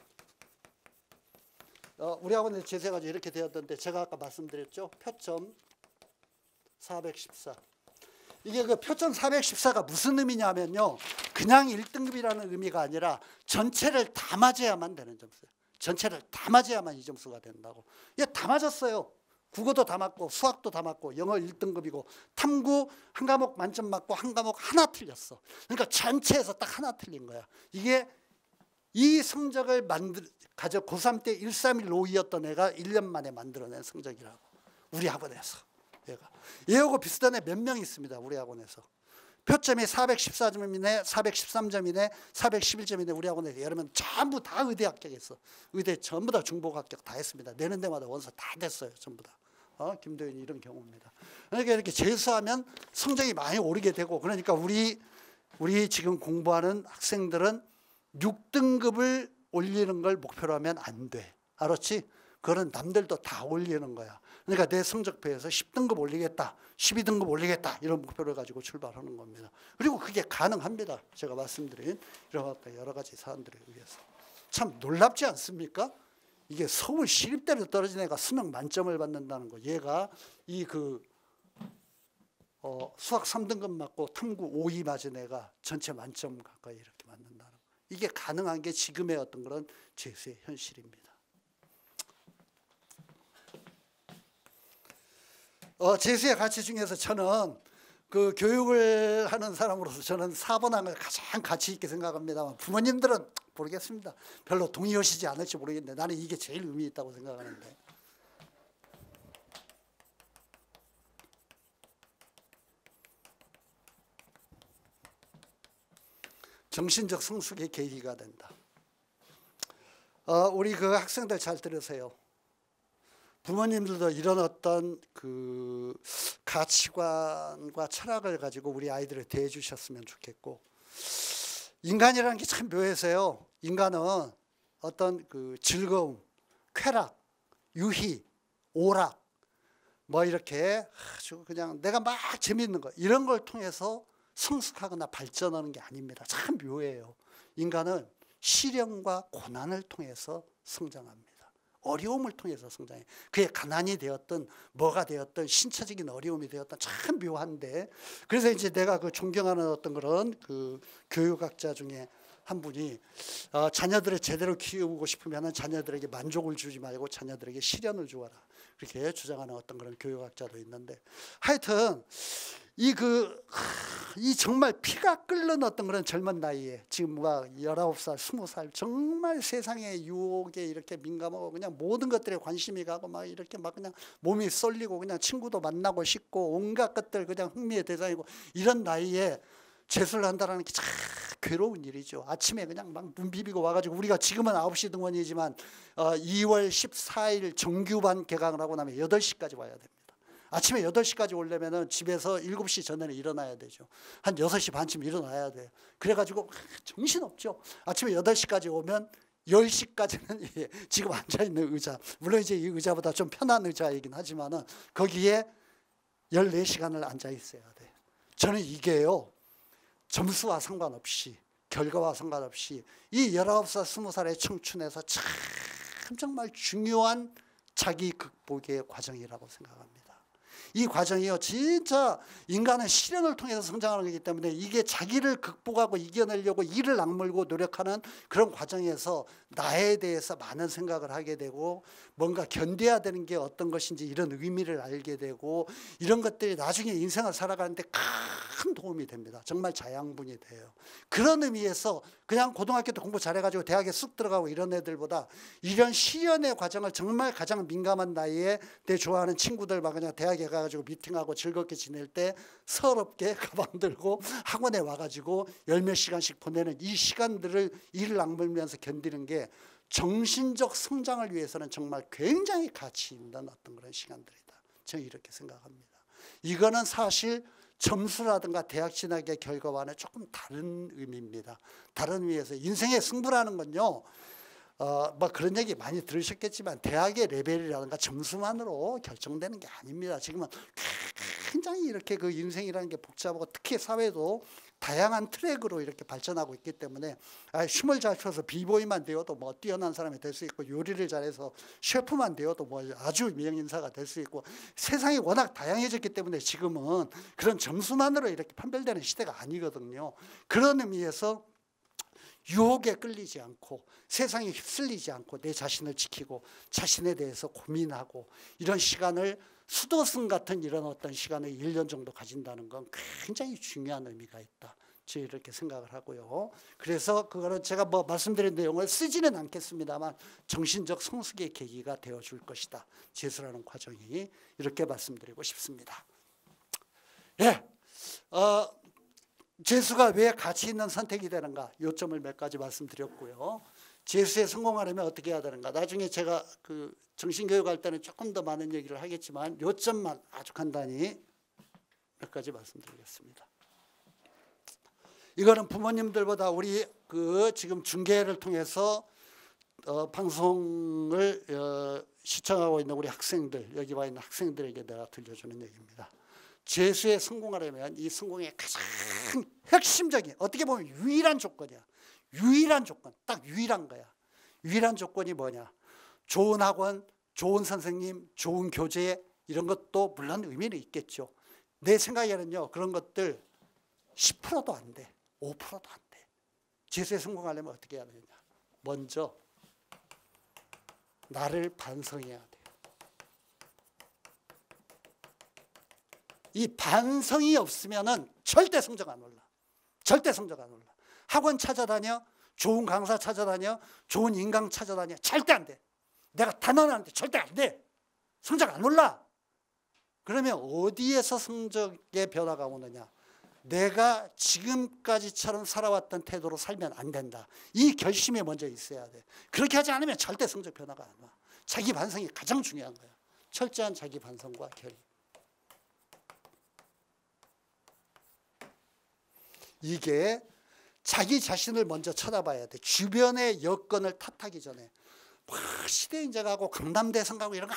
우리 학원의 제세가 이렇게 되었던데 제가 아까 말씀드렸죠. 표점 414. 이게 그 표점 414가 무슨 의미냐면요. 그냥 1등급이라는 의미가 아니라 전체를 다 맞아야만 되는 점수예요. 전체를 다 맞아야만 이 점수가 된다고. 이게 다 맞았어요. 국어도 다 맞고 수학도 다 맞고 영어 1등급이고 탐구 한 과목 만점 맞고 한 과목 하나 틀렸어. 그러니까 전체에서 딱 하나 틀린 거야. 이게 이 성적을 고3 때 13152였던 애가 1년 만에 만들어낸 성적이라고. 우리 학원에서. 얘하고 비슷한 애 몇 명 있습니다. 우리 학원에서. 표점이 414점이네, 413점이네, 411점이네. 우리 학원에서 여러분 전부 다 의대 합격했어. 의대 전부 다 중복 합격 다 했습니다. 내는 데마다 원서 다 됐어요. 전부 다. 김도현이 이런 경우입니다. 그러니까 이렇게 재수하면 성적이 많이 오르게 되고, 그러니까 우리 지금 공부하는 학생들은 6등급을 올리는 걸 목표로 하면 안 돼. 알았지? 그거는 남들도 다 올리는 거야. 그러니까 내 성적표에서 10등급 올리겠다, 12등급 올리겠다 이런 목표를 가지고 출발하는 겁니다. 그리고 그게 가능합니다. 제가 말씀드린 이런 여러 가지 사안들에 의해서. 참 놀랍지 않습니까? 이게 서울 시립대로 떨어진 애가 수능 만점을 받는다는 거. 얘가 수학 3등급 맞고 탐구 5위 맞은 애가 전체 만점 가까이 이렇게 맞는다는 거. 이게 가능한 게 지금의 어떤 그런 재수의 현실입니다. 재수의 가치 중에서 저는 그 교육을 하는 사람으로서 저는 4번항을 가장 가치 있게 생각합니다만 부모님들은 모르겠습니다. 별로 동의하시지 않을지 모르겠는데 나는 이게 제일 의미 있다고 생각하는데. 정신적 성숙의 계기가 된다. 우리 그 학생들 잘 들으세요. 부모님들도 이런 어떤 그 가치관과 철학을 가지고 우리 아이들을 대해 주셨으면 좋겠고, 인간이라는 게 참 묘해서요. 인간은 어떤 그 즐거움, 쾌락, 유희, 오락, 뭐 이렇게 아주 그냥 내가 막 재미있는 거 이런 걸 통해서 성숙하거나 발전하는 게 아닙니다. 참 묘해요. 인간은 시련과 고난을 통해서 성장합니다. 어려움을 통해서 성장해. 그게 가난이 되었든 뭐가 되었든 신체적인 어려움이 되었든 참 묘한데, 그래서 이제 내가 그 존경하는 어떤 그런 그 교육학자 중에 한 분이 자녀들을 제대로 키우고 싶으면 자녀들에게 만족을 주지 말고 자녀들에게 시련을 주어라, 그렇게 주장하는 어떤 그런 교육학자도 있는데, 하여튼 이 정말 피가 끓는 어떤 그런 젊은 나이에 지금 막 19살, 20살 정말 세상의 유혹에 이렇게 민감하고 그냥 모든 것들에 관심이 가고 막 이렇게 막 그냥 몸이 쏠리고 그냥 친구도 만나고 싶고 온갖 것들 그냥 흥미의 대상이고, 이런 나이에 재수를 한다는 게 참 괴로운 일이죠. 아침에 그냥 막 눈 비비고 와가지고, 우리가 지금은 9시 등원이지만 2월 14일 정규반 개강을 하고 나면 8시까지 와야 됩니다. 아침에 8시까지 오려면 집에서 7시 전에는 일어나야 되죠. 한 6시 반쯤 일어나야 돼요. 그래가지고 정신없죠. 아침에 8시까지 오면 10시까지는 지금 앉아있는 의자, 물론 이제 이 의자보다 좀 편한 의자이긴 하지만은 거기에 14시간을 앉아있어야 돼요. 저는 이게요, 점수와 상관없이 결과와 상관없이 이 19살, 20살의 청춘에서 참 정말 중요한 자기 극복의 과정이라고 생각합니다. 이 과정이요, 진짜 인간은 시련을 통해서 성장하는 거기 때문에 이게 자기를 극복하고 이겨내려고 이를 악물고 노력하는 그런 과정에서 나에 대해서 많은 생각을 하게 되고, 뭔가 견뎌야 되는 게 어떤 것인지 이런 의미를 알게 되고, 이런 것들이 나중에 인생을 살아가는데 큰 도움이 됩니다. 정말 자양분이 돼요. 그런 의미에서 그냥 고등학교 때 공부 잘해가지고 대학에 쑥 들어가고 이런 애들보다 이런 시련의 과정을 정말 가장 민감한 나이에 내 좋아하는 친구들과 그냥 대학에 가가지고 미팅하고 즐겁게 지낼 때 서럽게 가방 들고 학원에 와가지고 10몇 시간씩 보내는 이 시간들을 이를 악물면서 견디는 게 정신적 성장을 위해서는 정말 굉장히 가치 있는 어떤 그런 시간들이다. 저는 이렇게 생각합니다. 이거는 사실 점수라든가 대학 진학의 결과와는 조금 다른 의미입니다. 다른 의미에서 인생의 승부라는 건요, 뭐 그런 얘기 많이 들으셨겠지만 대학의 레벨이라든가 점수만으로 결정되는 게 아닙니다. 지금은 굉장히 이렇게 그 인생이라는 게 복잡하고 특히 사회도 다양한 트랙으로 이렇게 발전하고 있기 때문에 춤을 잘 춰서 비보이만 되어도 뭐 뛰어난 사람이 될 수 있고, 요리를 잘해서 셰프만 되어도 뭐 아주 명인사가 될 수 있고, 세상이 워낙 다양해졌기 때문에 지금은 그런 점수만으로 이렇게 판별되는 시대가 아니거든요. 그런 의미에서 유혹에 끌리지 않고 세상에 휩쓸리지 않고 내 자신을 지키고 자신에 대해서 고민하고 이런 시간을, 수도승 같은 이런 어떤 시간을 1년 정도 가진다는 건 굉장히 중요한 의미가 있다, 저는 이렇게 생각을 하고요. 그래서 그거는 제가 뭐 말씀드린 내용을 쓰지는 않겠습니다만 정신적 성숙의 계기가 되어줄 것이다, 재수라는 과정이. 이렇게 말씀드리고 싶습니다. 예, 재수가 왜 가치 있는 선택이 되는가, 요점을 몇 가지 말씀드렸고요. 재수에 성공하려면 어떻게 해야 되는가, 나중에 제가 그 정신교육 할 때는 조금 더 많은 얘기를 하겠지만 요점만 아주 간단히 몇 가지 말씀드리겠습니다. 이거는 부모님들보다 우리 그 지금 중계를 통해서 방송을 시청하고 있는 우리 학생들, 여기 와 있는 학생들에게 내가 들려주는 얘기입니다. 재수에 성공하려면 이 성공의 가장 핵심적인, 어떻게 보면 유일한 조건이야. 유일한 조건, 딱 유일한 거야. 유일한 조건이 뭐냐, 좋은 학원, 좋은 선생님, 좋은 교재, 이런 것도 물론 의미는 있겠죠. 내 생각에는요, 그런 것들 10%도 안 돼, 5%도 안 돼. 재수에 성공하려면 어떻게 해야 되냐, 먼저 나를 반성해야 돼. 이 반성이 없으면은 절대 성적 안 올라. 절대 성적 안 올라. 학원 찾아다녀, 좋은 강사 찾아다녀, 좋은 인강 찾아다녀, 절대 안 돼. 내가 단언하는데 절대 안 돼. 성적 안 올라. 그러면 어디에서 성적의 변화가 오느냐, 내가 지금까지처럼 살아왔던 태도로 살면 안 된다, 이 결심이 먼저 있어야 돼. 그렇게 하지 않으면 절대 성적 변화가 안 와. 자기 반성이 가장 중요한 거야. 철저한 자기 반성과 결의. 이게 자기 자신을 먼저 쳐다봐야 돼. 주변의 여건을 탓하기 전에. 시대인재 가고 강남대성 가고 이런 거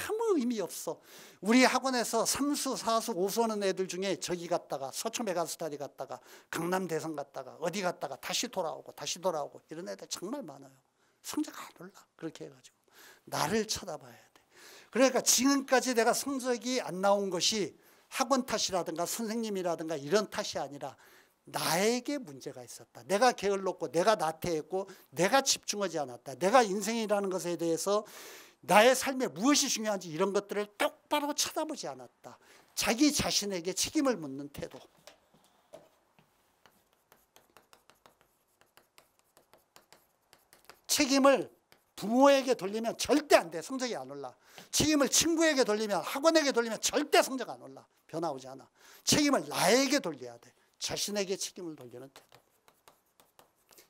아무 의미 없어. 우리 학원에서 3수, 4수, 5수 하는 애들 중에 저기 갔다가 서초 메가스터디 갔다가 강남대성 갔다가 어디 갔다가 다시 돌아오고 이런 애들 정말 많아요. 성적 안 올라. 그렇게 해가지고 나를 쳐다봐야 돼. 그러니까 지금까지 내가 성적이 안 나온 것이 학원 탓이라든가 선생님이라든가 이런 탓이 아니라 나에게 문제가 있었다. 내가 게을렀고 내가 나태했고 내가 집중하지 않았다. 내가 인생이라는 것에 대해서 나의 삶에 무엇이 중요한지 이런 것들을 똑바로 쳐다보지 않았다. 자기 자신에게 책임을 묻는 태도. 책임을 부모에게 돌리면 절대 안 돼. 성적이 안 올라. 책임을 친구에게 돌리면, 학원에게 돌리면 절대 성적 안 올라. 변화 오지 않아. 책임을 나에게 돌려야 돼. 자신에게 책임을 돌리는 태도.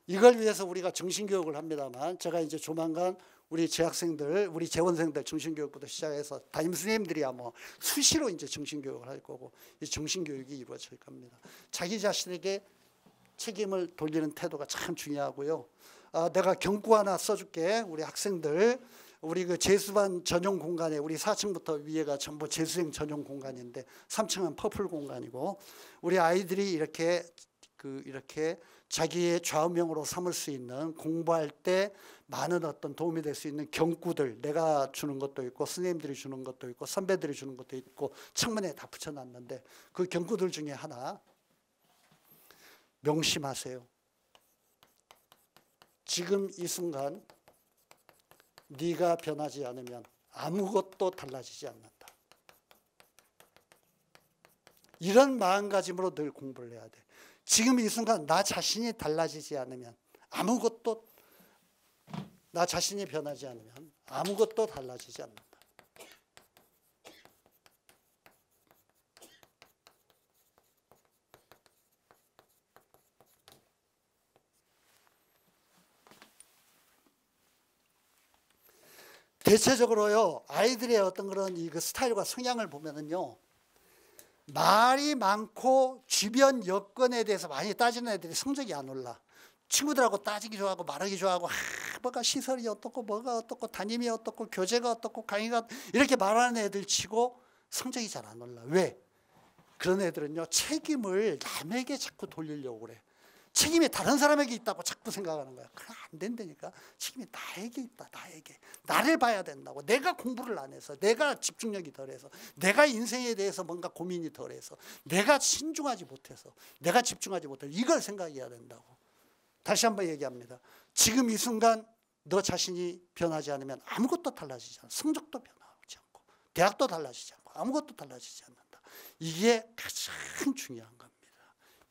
이걸 위해서 우리가 정신교육을 합니다만, 제가 이제 조만간 우리 재학생들, 우리 재원생들 정신교육부터 시작해서 담임선생님들이야 뭐 수시로 이제 정신교육을 할 거고, 이 정신교육이 이루어질 겁니다. 자기 자신에게 책임을 돌리는 태도가 참 중요하고요. 내가 경구 하나 써줄게. 우리 학생들, 우리 그 재수반 전용 공간에, 우리 4층부터 위에가 전부 재수생 전용 공간인데 3층은 퍼플 공간이고, 우리 아이들이 이렇게 자기의 좌우명으로 삼을 수 있는, 공부할 때 많은 어떤 도움이 될 수 있는 경구들, 내가 주는 것도 있고 선생님들이 주는 것도 있고 선배들이 주는 것도 있고 창문에 다 붙여놨는데, 그 경구들 중에 하나 명심하세요. 지금 이 순간 네가 변하지 않으면 아무것도 달라지지 않는다. 이런 마음가짐으로 늘 공부를 해야 돼. 지금 이 순간 나 자신이 달라지지 않으면 아무것도, 나 자신이 변하지 않으면 아무것도 달라지지 않는다. 대체적으로요, 아이들의 어떤 그런 그 스타일과 성향을 보면은요, 말이 많고 주변 여건에 대해서 많이 따지는 애들이 성적이 안 올라. 친구들하고 따지기 좋아하고 말하기 좋아하고 뭐가 시설이 어떻고 뭐가 어떻고 담임이 어떻고 교재가 어떻고 강의가 이렇게 말하는 애들 치고 성적이 잘 안 올라. 왜? 그런 애들은요, 책임을 남에게 자꾸 돌리려고 그래. 책임이 다른 사람에게 있다고 자꾸 생각하는 거야. 그럼 안 된다니까. 책임이 나에게 있다. 나에게. 나를 봐야 된다고. 내가 공부를 안 해서, 내가 집중력이 덜해서, 내가 인생에 대해서 뭔가 고민이 덜해서, 내가 신중하지 못해서, 내가 집중하지 못해서 이걸 생각해야 된다고. 다시 한번 얘기합니다. 지금 이 순간 너 자신이 변하지 않으면 아무것도 달라지지 않아. 성적도 변하지 않고, 대학도 달라지지 않고, 아무것도 달라지지 않는다. 이게 가장 중요한 겁니다.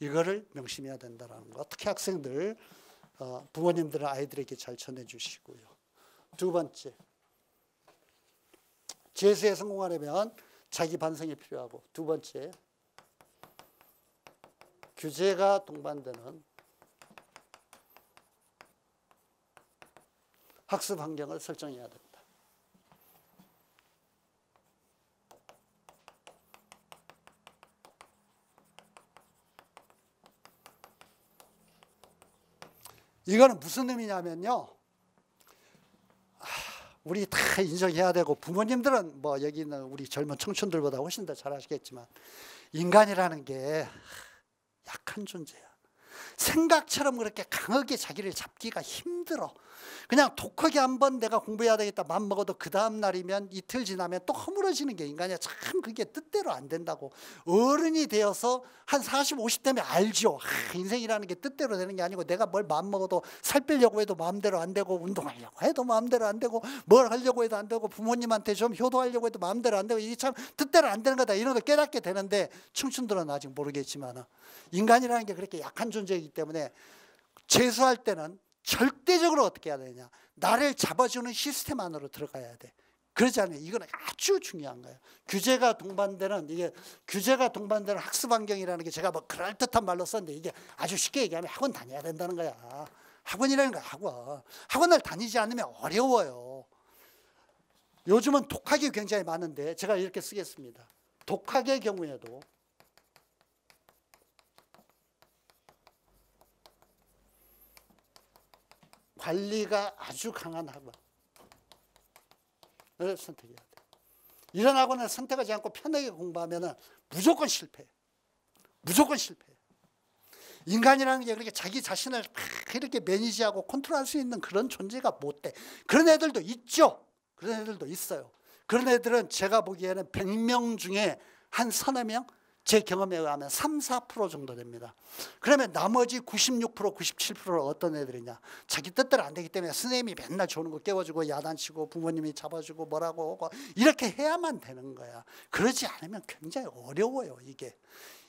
이거를 명심해야 된다는 거. 특히 학생들, 부모님들은 아이들에게 잘 전해주시고요. 두 번째, 재수에 성공하려면 자기 반성이 필요하고, 두 번째, 규제가 동반되는 학습 환경을 설정해야 된다. 이거는 무슨 의미냐면요, 우리 다 인정해야 되고, 부모님들은 뭐 여기 있는 우리 젊은 청춘들보다 훨씬 더 잘 아시겠지만, 인간이라는 게 약한 존재야. 생각처럼 그렇게 강하게 자기를 잡기가 힘들어. 그냥 독하게 한번 내가 공부해야 되겠다 맘먹어도 그 다음 날이면, 이틀 지나면 또 허물어지는 게 인간이야. 참 그게 뜻대로 안 된다고. 어른이 되어서 한 40, 50대면 알죠. 인생이라는 게 뜻대로 되는 게 아니고, 내가 뭘 맘먹어도 살 빼려고 해도 마음대로 안 되고, 운동하려고 해도 마음대로 안 되고, 뭘 하려고 해도 안 되고, 부모님한테 좀 효도하려고 해도 마음대로 안 되고, 이게 참 뜻대로 안 되는 거다, 이런 걸 깨닫게 되는데, 청춘들은 아직 모르겠지만 인간이라는 게 그렇게 약한 존재이기 때문에 재수할 때는 절대적으로 어떻게 해야 되냐, 나를 잡아주는 시스템 안으로 들어가야 돼. 그러지 않아요. 이건 아주 중요한 거예요. 규제가 동반되는, 이게 규제가 동반되는 학습 환경이라는 게, 제가 뭐 그럴듯한 말로 썼는데, 이게 아주 쉽게 얘기하면 학원 다녀야 된다는 거야. 학원이라는 거야. 학원을 다니지 않으면 어려워요. 요즘은 독학이 굉장히 많은데, 제가 이렇게 쓰겠습니다. 독학의 경우에도 관리가 아주 강한 학원을 선택해야 돼. 이런 학원을 선택하지 않고 편하게 공부하면 무조건 실패해. 무조건 실패해. 인간이라는 게 그렇게 자기 자신을 이렇게 매니지하고 컨트롤할 수 있는 그런 존재가 못 돼. 그런 애들도 있죠. 그런 애들도 있어요. 그런 애들은 제가 보기에는 100명 중에 한 서너 명, 제 경험에 의하면 3, 4% 정도 됩니다. 그러면 나머지 96%, 97%는 어떤 애들이냐, 자기 뜻대로 안 되기 때문에 선생님이 맨날 조는 거 깨워주고 야단치고 부모님이 잡아주고 뭐라고 하고 이렇게 해야만 되는 거야. 그러지 않으면 굉장히 어려워요. 이게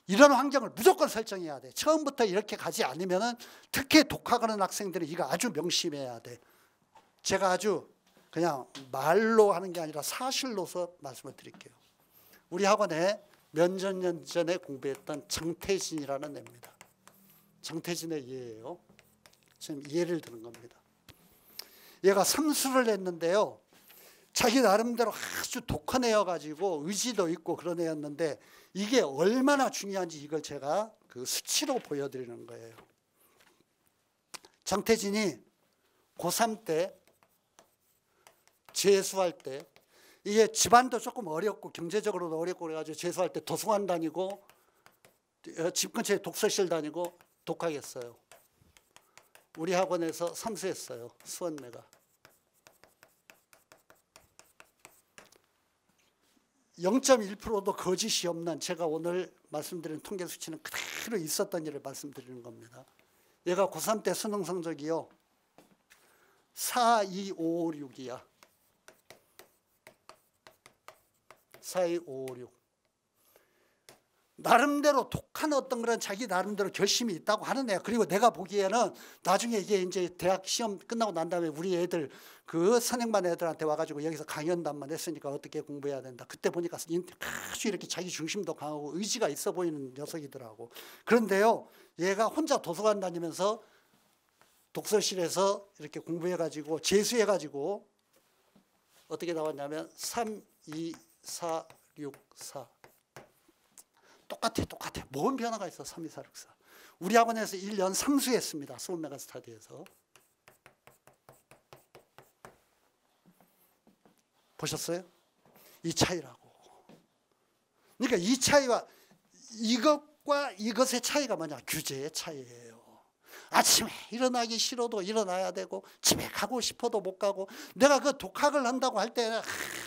이런 환경을 무조건 설정해야 돼. 처음부터 이렇게 가지 않으면, 특히 독학하는 학생들은 이거 아주 명심해야 돼. 제가 아주 그냥 말로 하는 게 아니라 사실로서 말씀을 드릴게요. 우리 학원에 몇 년 전에 공부했던 장태진이라는 애입니다. 장태진의 예예요. 지금 예를 드는 겁니다. 얘가 삼수를 했는데요, 자기 나름대로 아주 독한 애여가지고 의지도 있고 그런 애였는데, 이게 얼마나 중요한지 이걸 제가 그 수치로 보여드리는 거예요. 장태진이 고3 때 재수할 때, 이게 집안도 조금 어렵고 경제적으로도 어렵고 그래가지고 재수할 때 도서관 다니고 집 근처에 독서실 다니고 독학했어요. 우리 학원에서 삼수했어요. 수원내가. 0.1%도 거짓이 없는, 제가 오늘 말씀드린 통계 수치는 그대로 있었던 일을 말씀드리는 겁니다. 얘가 고3 때 수능 성적이요 42556이야. 42556. 나름대로 독한 어떤 그런 자기 나름대로 결심이 있다고 하는 애야. 그리고 내가 보기에는 나중에 이게 이제 대학 시험 끝나고 난 다음에 우리 애들 그 선행반 애들한테 와가지고 여기서 강연단만 했으니까 어떻게 공부해야 된다. 그때 보니까 아주 이렇게 자기 중심도 강하고 의지가 있어 보이는 녀석이더라고. 그런데요, 얘가 혼자 도서관 다니면서 독서실에서 이렇게 공부해가지고 재수해가지고 어떻게 나왔냐면 3, 2, 4, 6, 4. 똑같아. 뭔 변화가 있어? 3, 2, 4, 6, 4. 우리 학원에서 1년 삼수했습니다. 소울 메가 스터디에서. 보셨어요? 이 차이라고. 그러니까 이 차이와 이것과 이것의 차이가 뭐냐? 규제의 차이예요. 아침에 일어나기 싫어도 일어나야 되고 집에 가고 싶어도 못 가고 내가 그 독학을 한다고 할 때는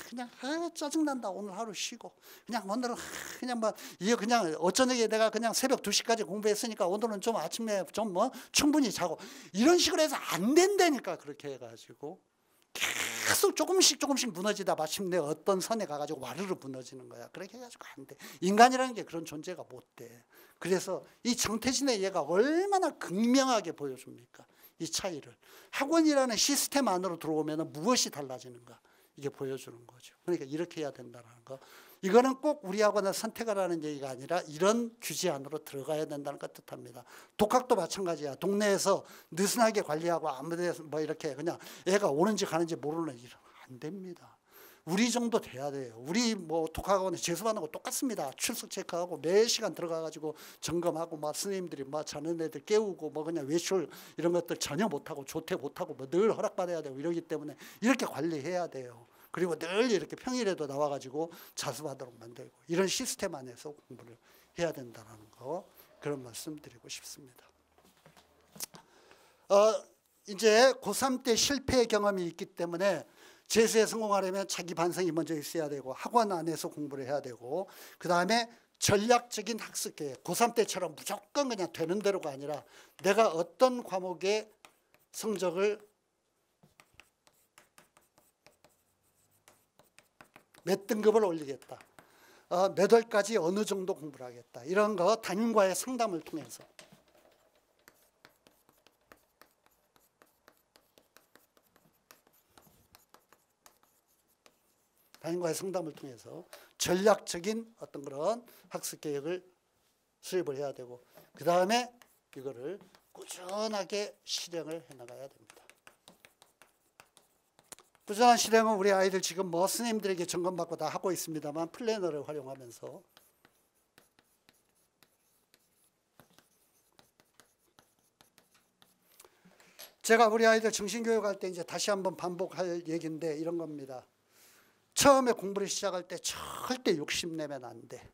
그냥 짜증난다. 오늘 하루 쉬고 그냥 오늘은 그냥 뭐 이거 그냥 어쩌녁에 내가 그냥 새벽 2시까지 공부했으니까 오늘은 좀 아침에 좀 뭐 충분히 자고 이런 식으로 해서 안 된다니까. 그렇게 해가지고 계속 조금씩 무너지다 마침내 어떤 선에 가가지고 와르르 무너지는 거야. 그렇게 해가지고 안 돼. 인간이라는 게 그런 존재가 못 돼. 그래서 이 정태진의 얘가 얼마나 극명하게 보여줍니까? 이 차이를. 학원이라는 시스템 안으로 들어오면 무엇이 달라지는가? 이게 보여주는 거죠. 그러니까 이렇게 해야 된다는 거. 이거는 꼭 우리 학원을 선택하라는 얘기가 아니라 이런 규제 안으로 들어가야 된다는 걸 뜻합니다. 독학도 마찬가지야. 동네에서 느슨하게 관리하고 아무 데서 뭐 이렇게 그냥 애가 오는지 가는지 모르는 일은 안 됩니다. 우리 정도 돼야 돼요. 우리 뭐 독학학원에 재수받는 거 똑같습니다. 출석 체크하고 매 시간 들어가가지고 점검하고 막 선생님들이 막 자는 애들 깨우고 뭐 그냥 외출 이런 것들 전혀 못하고 조퇴 못하고 뭐 늘 허락받아야 되고 이러기 때문에 이렇게 관리해야 돼요. 그리고 늘 이렇게 평일에도 나와가지고 자수받도록 만들고 이런 시스템 안에서 공부를 해야 된다는 거 그런 말씀 드리고 싶습니다. 이제 고3 때 실패 경험이 있기 때문에 재수에 성공하려면 자기 반성이 먼저 있어야 되고 학원 안에서 공부를 해야 되고 그 다음에 전략적인 학습 계획. 고3 때처럼 무조건 그냥 되는 대로가 아니라 내가 어떤 과목의 성적을 몇 등급을 올리겠다. 몇 월까지 어느 정도 공부를 하겠다. 이런 거 담임과의 상담을 통해서 담임과의 상담을 통해서 전략적인 어떤 그런 학습 계획을 수립을 해야 되고 그 다음에 이거를 꾸준하게 실행을 해나가야 됩니다. 꾸준한 실행은 우리 아이들 지금 뭐 선생님들에게 점검받고 다 하고 있습니다만 플래너를 활용하면서 제가 우리 아이들 정신교육할 때 이제 다시 한번 반복할 얘기인데 이런 겁니다. 처음에 공부를 시작할 때 절대 욕심내면 안 돼.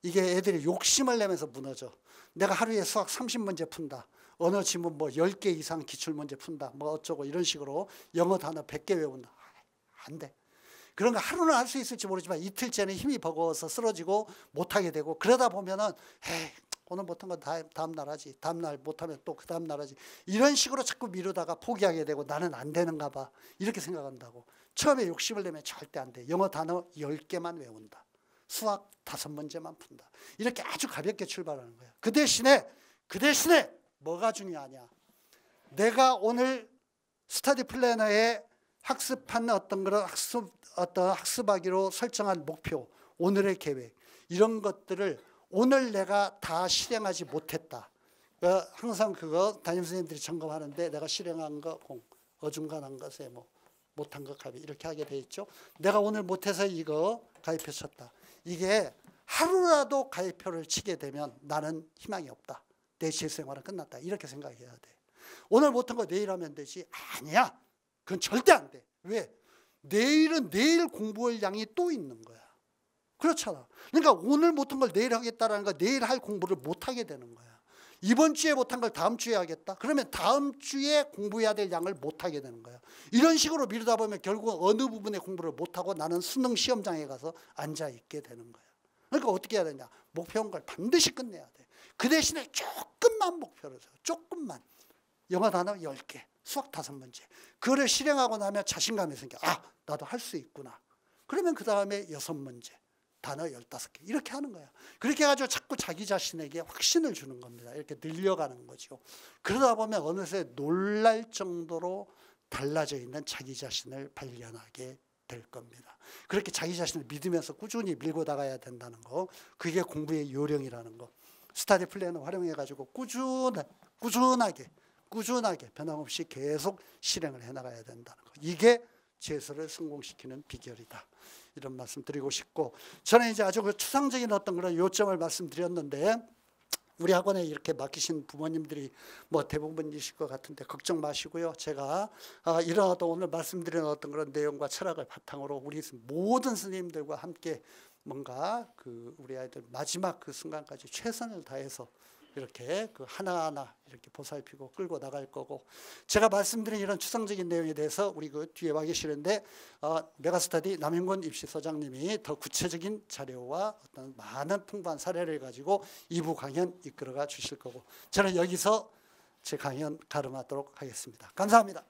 이게 애들이 욕심을 내면서 무너져. 내가 하루에 수학 30문제 푼다. 언어 지문 뭐 10개 이상 기출문제 푼다. 뭐 어쩌고 이런 식으로 영어 단어 100개 외운다. 안 돼. 그런 거 하루는 할 수 있을지 모르지만 이틀째는 힘이 버거워서 쓰러지고 못하게 되고 그러다 보면은 에이 오늘 못한 건 다음 날 하지. 다음 날 못하면 또 그 다음 날 하지. 이런 식으로 자꾸 미루다가 포기하게 되고 나는 안 되는가 봐. 이렇게 생각한다고. 처음에 욕심을 내면 절대 안 돼. 영어 단어 10개만 외운다. 수학 5문제만 푼다. 이렇게 아주 가볍게 출발하는 거야. 그 대신에 뭐가 중요하냐. 내가 오늘 스터디 플래너에 학습한 어떤 그런 학습하기로 설정한 목표, 오늘의 계획 이런 것들을 오늘 내가 다 실행하지 못했다. 항상 그거 담임선생님들이 점검하는데 내가 실행한 거 공, 어중간한 것에 뭐 못한 것 가비 이렇게 하게 돼 있죠. 내가 오늘 못해서 이거 가위표 쳤다. 이게 하루라도 가위표를 치게 되면 나는 희망이 없다. 내 재수생활은 끝났다. 이렇게 생각해야 돼. 오늘 못한 거 내일 하면 되지. 아니야. 그건 절대 안 돼. 왜? 내일은 내일 공부할 양이 또 있는 거야. 그렇잖아. 그러니까 오늘 못한 걸 내일 하겠다라는 거 내일 할 공부를 못 하게 되는 거야. 이번 주에 못한 걸 다음 주에 하겠다? 그러면 다음 주에 공부해야 될 양을 못 하게 되는 거야. 이런 식으로 미루다 보면 결국 어느 부분의 공부를 못 하고 나는 수능 시험장에 가서 앉아 있게 되는 거야. 그러니까 어떻게 해야 되냐? 목표한 걸 반드시 끝내야 돼. 그 대신에 조금만 목표를 세워. 조금만. 영어 단어 10개, 수학 5문제. 그거를 실행하고 나면 자신감이 생겨. 아, 나도 할 수 있구나. 그러면 그 다음에 6문제. 단어 15개 이렇게 하는 거야. 그렇게 해가지고 자꾸 자기 자신에게 확신을 주는 겁니다. 이렇게 늘려가는 거죠. 그러다 보면 어느새 놀랄 정도로 달라져 있는 자기 자신을 발견하게 될 겁니다. 그렇게 자기 자신을 믿으면서 꾸준히 밀고 나가야 된다는 거. 그게 공부의 요령이라는 거. 스터디 플래너 활용해가지고 꾸준하게 변함없이 계속 실행을 해나가야 된다는 거. 이게 재수를 성공시키는 비결이다. 이런 말씀 드리고 싶고, 저는 이제 아주 그 추상적인 어떤 그런 요점을 말씀드렸는데, 우리 학원에 이렇게 맡기신 부모님들이 뭐 대부분이실 것 같은데 걱정 마시고요. 제가 이런 어떤 오늘 말씀드린 어떤 그런 내용과 철학을 바탕으로 우리 모든 스님들과 함께 뭔가 그 우리 아이들 마지막 그 순간까지 최선을 다해서 이렇게 그 하나하나 이렇게 보살피고 끌고 나갈 거고, 제가 말씀드린 이런 추상적인 내용에 대해서 우리 그 뒤에 와 계시는데 메가스터디 남인권 입시소장님이 더 구체적인 자료와 어떤 많은 풍부한 사례를 가지고 2부 강연 이끌어가 주실 거고, 저는 여기서 제 강연 가름하도록 하겠습니다. 감사합니다.